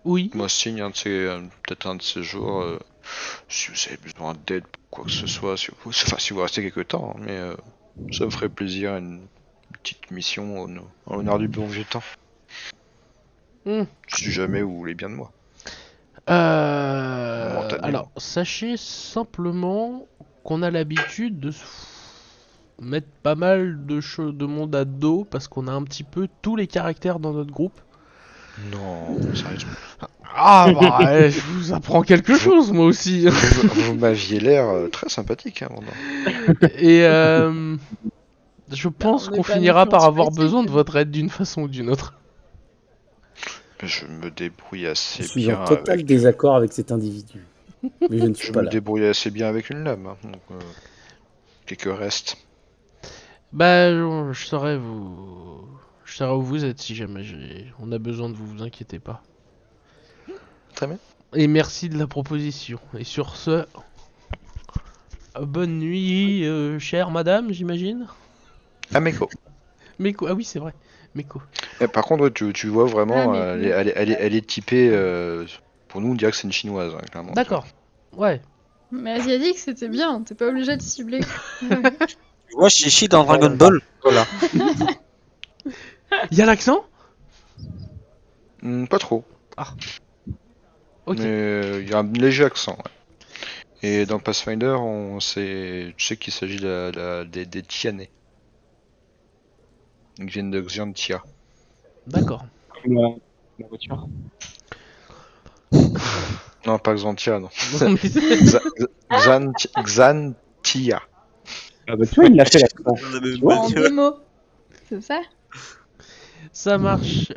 Oui. moi signe peut-être un de ces jours, si vous avez besoin d'aide pour quoi que ce soit, si vous restez quelque temps, hein, mais ça me ferait plaisir une petite mission en l'honneur du bon vieux temps. Hmm. Si jamais vous voulez bien de moi. Momentanément. Alors, sachez simplement qu'on a l'habitude de mettre pas mal de monde à dos parce qu'on a un petit peu tous les caractères dans notre groupe. Non, sérieusement. Ah bah, je vous apprends quelque chose moi aussi. Vous m'aviez l'air très sympathique, hein, Mandant. Et je pense on qu'on n'est pas finira non plus par avoir antipathique. besoin de votre aide d'une façon ou d'une autre. Je me débrouille Je assez suis en bien total avec. désaccord avec cet individu. Mais je ne suis Je pas me là. débrouille assez bien avec une lame, hein, donc quelques restes. Bah, je saurai où vous êtes si jamais on a besoin de vous, vous inquiétez pas. Très bien. Et merci de la proposition. Et sur ce, bonne nuit, chère madame, j'imagine. Ameko. Meko, ah oui, c'est vrai, Meko. Par contre, ouais, tu vois vraiment, Ah, mais elle est typée. Pour nous, on dirait que c'est une chinoise, hein, clairement. tu vois. D'accord, ouais. Mais asiatique, c'était bien, t'es pas obligé de cibler. Tu vois Chichi dans Dragon Ball? Voilà. Y a l'accent? Pas trop. Ok, Mais il y a un léger accent. Ouais. Et dans Pathfinder, tu sais qu'il s'agit des Tianais. Ils viennent de Xiantia. d'accord. Comme la voiture. Non, pas Xantia, non. Non, mais Xantia. Ah bah tu vois, il l'a fait l'accent. On a même Tu vois pas En dit, 2 mots, c'est ça? ça marche.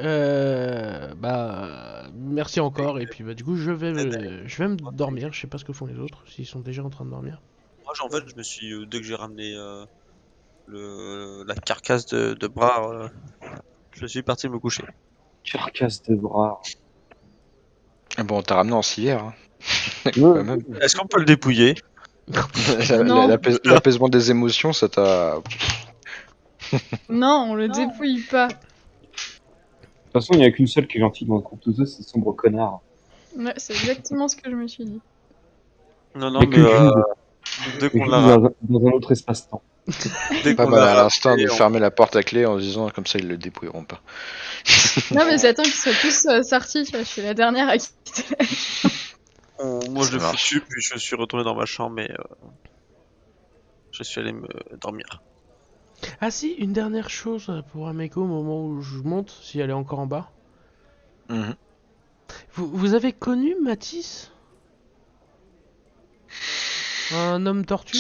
Bah, merci encore. Et puis, bah, du coup, je vais me dormir. Je sais pas ce que font les autres, s'ils sont déjà en train de dormir. Moi, en fait, je me suis, dès que j'ai ramené la carcasse de bras, je suis parti me coucher. Carcasse de bras. Bon, t'as ramené en civière, hein. Ouais. Quand même. Est-ce qu'on peut le dépouiller? Non. L'apaisement des émotions, ça t'a. Non, on le dépouille pas. De toute façon, il n'y a qu'une seule qui est gentille dans le groupe, tous eux, c'est Sombre Connard. Ouais, c'est exactement ce que je me suis dit. Non, Il non, n'y a mais que Jude. dès Il y a qu'on Jude l'a dans un autre espace-temps. dès Pas qu'on mal l'a à l'instinct de ramené, fermer la porte à clé en se disant comme ça ils le dépouilleront pas. Non, mais j'attends qu'ils soient tous sortis, tu vois, je suis la dernière à quitter. moi je Ça l'ai marche. foutu, puis je suis retourné dans ma chambre et je suis allé me dormir. Ah si, une dernière chose pour Ameko au moment où je monte, si elle est encore en bas. Mhm. Vous avez connu Matisse? Un homme tortue?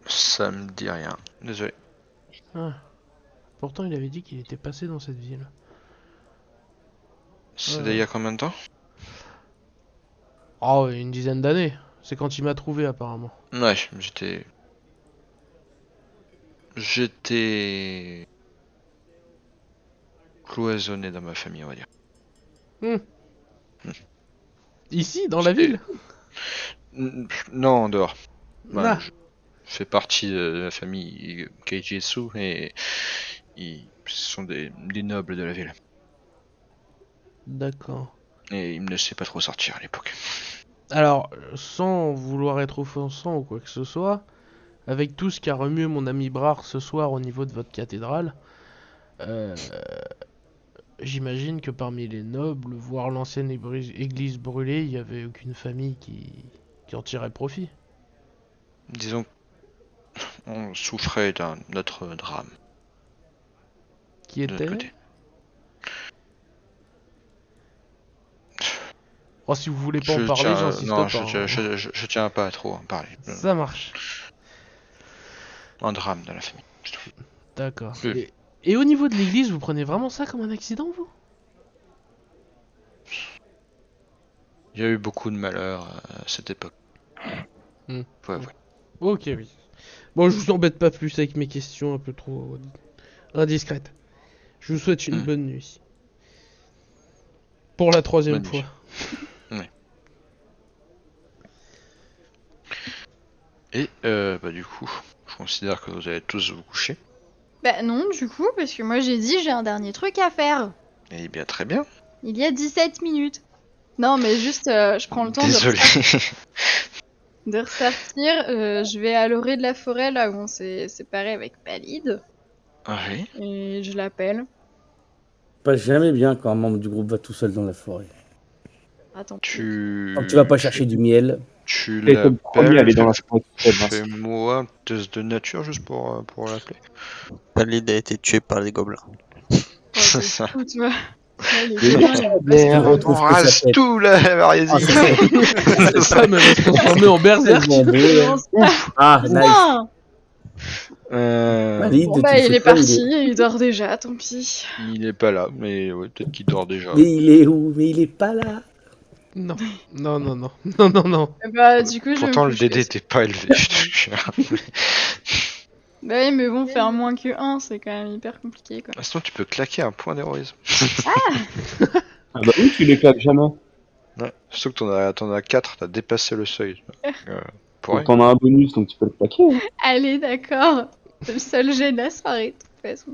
Ça me dit rien. Désolé. Ah. Pourtant, il avait dit qu'il était passé dans cette ville. C'est d'il y a combien de temps? Oh, une dizaine d'années. C'est quand il m'a trouvé, apparemment. Ouais, j'étais cloisonné dans ma famille, on va dire. Ici, dans la J'étais- ville? Non, en dehors. Bah, Ah, je fais partie de la famille Keijetsu et ce sont des nobles de la ville. d'accord. Et ils me laissaient pas trop sortir à l'époque. Alors, sans vouloir être offensant ou quoi que ce soit, avec tout ce qu'a remué mon ami Brard ce soir au niveau de votre cathédrale, euh, j'imagine que parmi les nobles, voire l'ancienne église brûlée, il n'y avait aucune famille qui en tirait profit. Disons qu'on souffrait d'un autre drame Qui de notre était? côté. Oh, si vous voulez pas en parler, j'insiste non, pas. Hein. je tiens pas à trop en parler. Ça marche. Un drame dans la famille. c'est tout. D'accord. Oui. Et au niveau de l'église, vous prenez vraiment ça comme un accident, vous? Il y a eu beaucoup de malheurs à cette époque. Hmm. Ouais, ouais. Ok, oui. Bon, je vous embête pas plus avec mes questions un peu trop indiscrètes. Je vous souhaite une Hmm. bonne nuit. Pour la 3e Bonne fois. nuit. Et bah du coup, je considère que vous allez tous vous coucher. Bah non, du coup, parce que moi j'ai dit j'ai un dernier truc à faire. Eh bien très bien. Il y a 17 minutes. Non, mais juste, je prends le temps Désolé. de ressortir. Je vais à l'orée de la forêt, là où on s'est séparé avec Palide. Oui. Et je l'appelle. Pas jamais bien quand un membre du groupe va tout seul dans la forêt. Attends. Tant que tu vas pas chercher du miel. Tu T'as été le premier à l'appelles. aller dans la forêt tout seul, Vince. Fais-moi un test de nature juste pour l'appeler. Khalid a été tué par les gobelins. C'est Ça. fou, tu vois. Là, les Les copains, ils vont pas se On faire. retrouve On que sa rase tête. tout là, Mariasi. Ah, ça serait Cette femme, elle va se transformer en berserk. tellement beau, là. Ah, nice. Non. Valide, Bon tu bah le il fais est pas, parti, il dort déjà, tant pis. Il est pas là, mais ouais, peut-être qu'il dort déjà. Mais il est où? Mais il est pas là. Non, non, non, non, non, non, non. Bah du coup je vais me Pourtant le coucher. DD était pas élevé, je te jure. Bah oui, mais bon, faire moins que 1, c'est quand même hyper compliqué, quoi. Sinon tu peux claquer un point d'héroïsme. Ah bah oui, tu les claques jamais. Ouais. Surtout que t'en as 4, t'as dépassé le seuil. Pour Donc t'en as un bonus, donc tu peux le claquer. Hein. Allez, d'accord. C'est le seul jet de la soirée, de toute façon.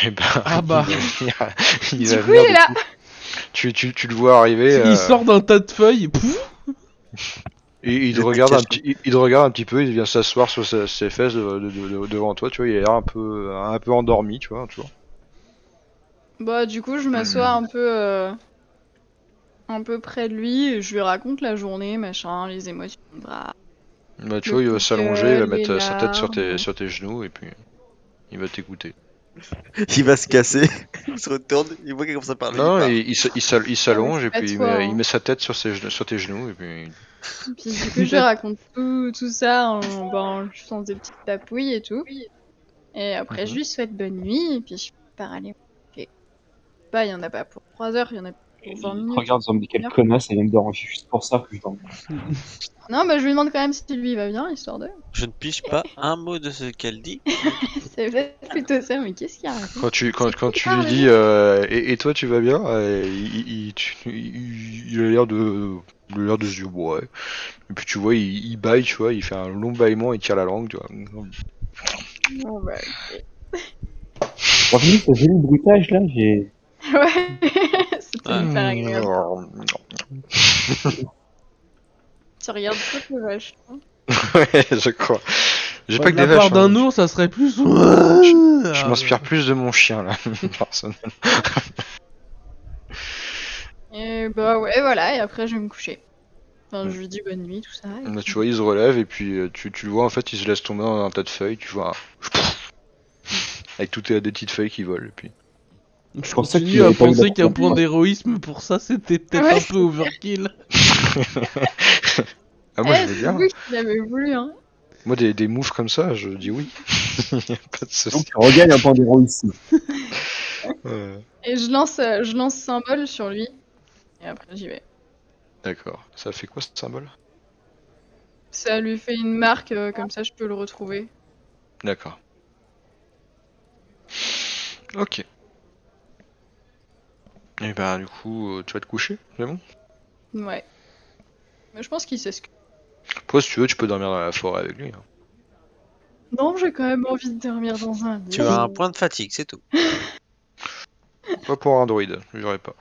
Et ben, Ah bah. il Du va coup, venir il est du là. coup. Tu le vois arriver. Il sort d'un tas de feuilles. Pouf. Et il te Je regarde cache- il te regarde un petit peu, il vient s'asseoir sur ses fesses devant toi, tu vois, il a l'air un peu endormi, tu vois, toujours. Bah du coup, je m'assois un peu près de lui, et je lui raconte la journée, machin, les émotions. Bah, Bah, tu le vois, il coup va de s'allonger, il va gueule, les mettre sa tête larmes. sur tes genoux, et puis il va t'écouter. Il va se casser, il se retourne, il voit qu'il commence à parler, il Non, part. il Ah, mais s'allonge, c'est et pas puis toi, il hein. met sa tête sur tes genoux, et puis... Puis du coup, je lui raconte tout ça en lui faisant des petites tapouilles et tout. Et après, je lui souhaite bonne nuit, et puis je pars aller. Ok. Bah, il y en a pas pour 3 heures, il y en a pour 20 Il te minutes. regarde en disant mais quelle Une heure. connasse, elle vient de dormir juste pour ça que je dors. Non, bah je lui demande quand même si lui va bien, histoire de. Je ne pige pas un mot de ce qu'elle dit. C'est peut-être plutôt ça, mais qu'est-ce qu'il y a à raconter? Quand tu lui parle, dis et toi tu vas bien il a l'air de se dire ouais. Et puis tu vois il bâille, tu vois, il fait un long bâillement, il tire la langue, tu vois. Bon, bah, Revenu ce joli bruitage là, j'ai. ouais, c'était Ouais. hyper agréable. Tu regardes trop tes vaches. Hein. Ouais, je crois. J'ai Bah, pas de que des la part vaches, hein. d'un ours, ça serait plus. Je m'inspire Ah, plus de mon chien là, personnellement. Et bah ouais, voilà, et après je vais me coucher. Enfin, je lui dis bonne nuit, tout ça. Et Là, puis... tu vois, il se relève et puis tu le vois en fait, il se laisse tomber dans un tas de feuilles, tu vois, avec toutes des petites feuilles qui volent. Et puis... Je pour ça que tu continue à n'avais pas eu penser qu'un d'attrape. point d'héroïsme pour ça, c'était peut-être Ouais, un peu overkill. Ah, moi je veux c'est bien. vous qui l'avez voulu, hein. Moi, des moves comme ça, je dis oui. Y a pas de Donc souci. tu regagnes un point d'héroïsme. Et je lance symbole sur lui, et après j'y vais. D'accord. Ça fait quoi ce symbole? Ça lui fait une marque, comme ça je peux le retrouver. D'accord. Ok. Et bah, du coup, tu vas te coucher, c'est bon? Ouais. Mais je pense qu'il sait ce que... Après, si tu veux, tu peux dormir dans la forêt avec lui. Hein. Non, j'ai quand même envie de dormir dans un lit. Tu as un point de fatigue, c'est tout. Pas pour un droïde, j'aurais pas.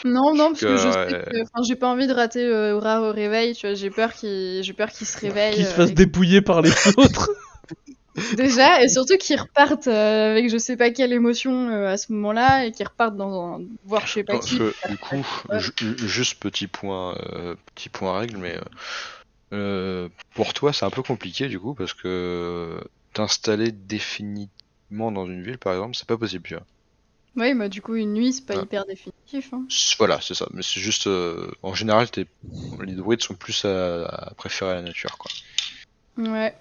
Non, non, parce que je sais Ouais. que... Enfin, j'ai pas envie de rater Aura au réveil, tu vois, j'ai peur qu'il se réveille. Qu'il se fasse dépouiller par les autres. Déjà, et surtout qu'ils repartent avec je sais pas quelle émotion à ce moment-là, et qu'ils repartent dans un... voir je sais pas Parce qui. que du coup, juste petit point règle, mais pour toi c'est un peu compliqué du coup parce que t'installer définitivement dans une ville par exemple, c'est pas possible. Tu vois. Oui, bah du coup, une nuit, c'est pas Ah. hyper définitif. Hein. Voilà, c'est ça. Mais c'est juste, en général, les druides sont plus à préférer la nature, quoi. Ouais. Et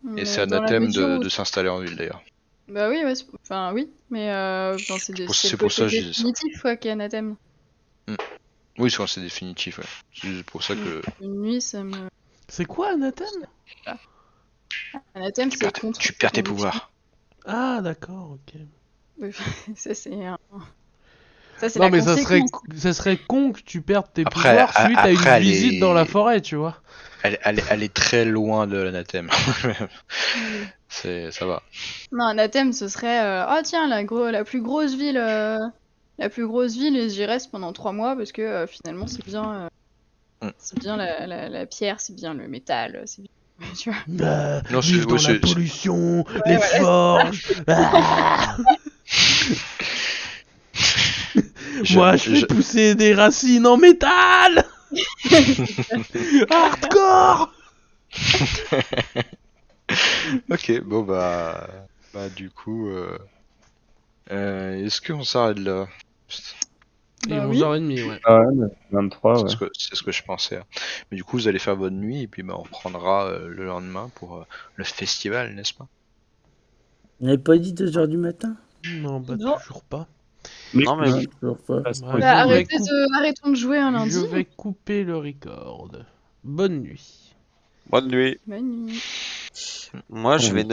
Mais c'est dans la anathème mesure où... de s'installer en ville, d'ailleurs. Bah oui, ouais, enfin oui, mais enfin, c'est C'est le pour ça côté que je disais ça. définitif quoi, qui est anathème. Oui, c'est définitif, ouais. C'est pour ça que Une nuit, ça me... C'est quoi anathème? Anathème, c'est contre tu tes perds tes convictions. pouvoirs. Ah, d'accord, ok. Oui, ça, c'est ça, c'est Non, la mais conséquence. ça serait con que tu perdes tes Après, pouvoirs suite à une après, visite dans la forêt, tu vois. elle est très loin de l'anathème. Ça va. Non, anathème, ce serait oh tiens, la plus grosse ville, et j'y reste pendant 3 mois parce que finalement, Mm. c'est bien la pierre, c'est bien le métal, c'est bien... Tu vois. Non, Vivre dans la c'est- pollution, Ouais, les voilà, forges. Ah. je- Moi, je fais pousser des racines en métal. Hardcore. Ok, bon bah du coup, est-ce qu'on s'arrête là? Et Bah oui. 11h30, ouais. Ah ouais, 23, ouais. C'est ce que je pensais, hein. Mais du coup, vous allez faire votre nuit et puis bah on reprendra le lendemain pour le festival, n'est-ce pas? On n'avait pas dit 2h du matin? Non, bah Non. toujours pas. Non, mais Non, toujours pas. Passe Bah, Bah, je vais arrêtons de jouer un je lundi. vais couper le record. Bonne nuit. bonne nuit. Bonne nuit. Moi, je Oui. vais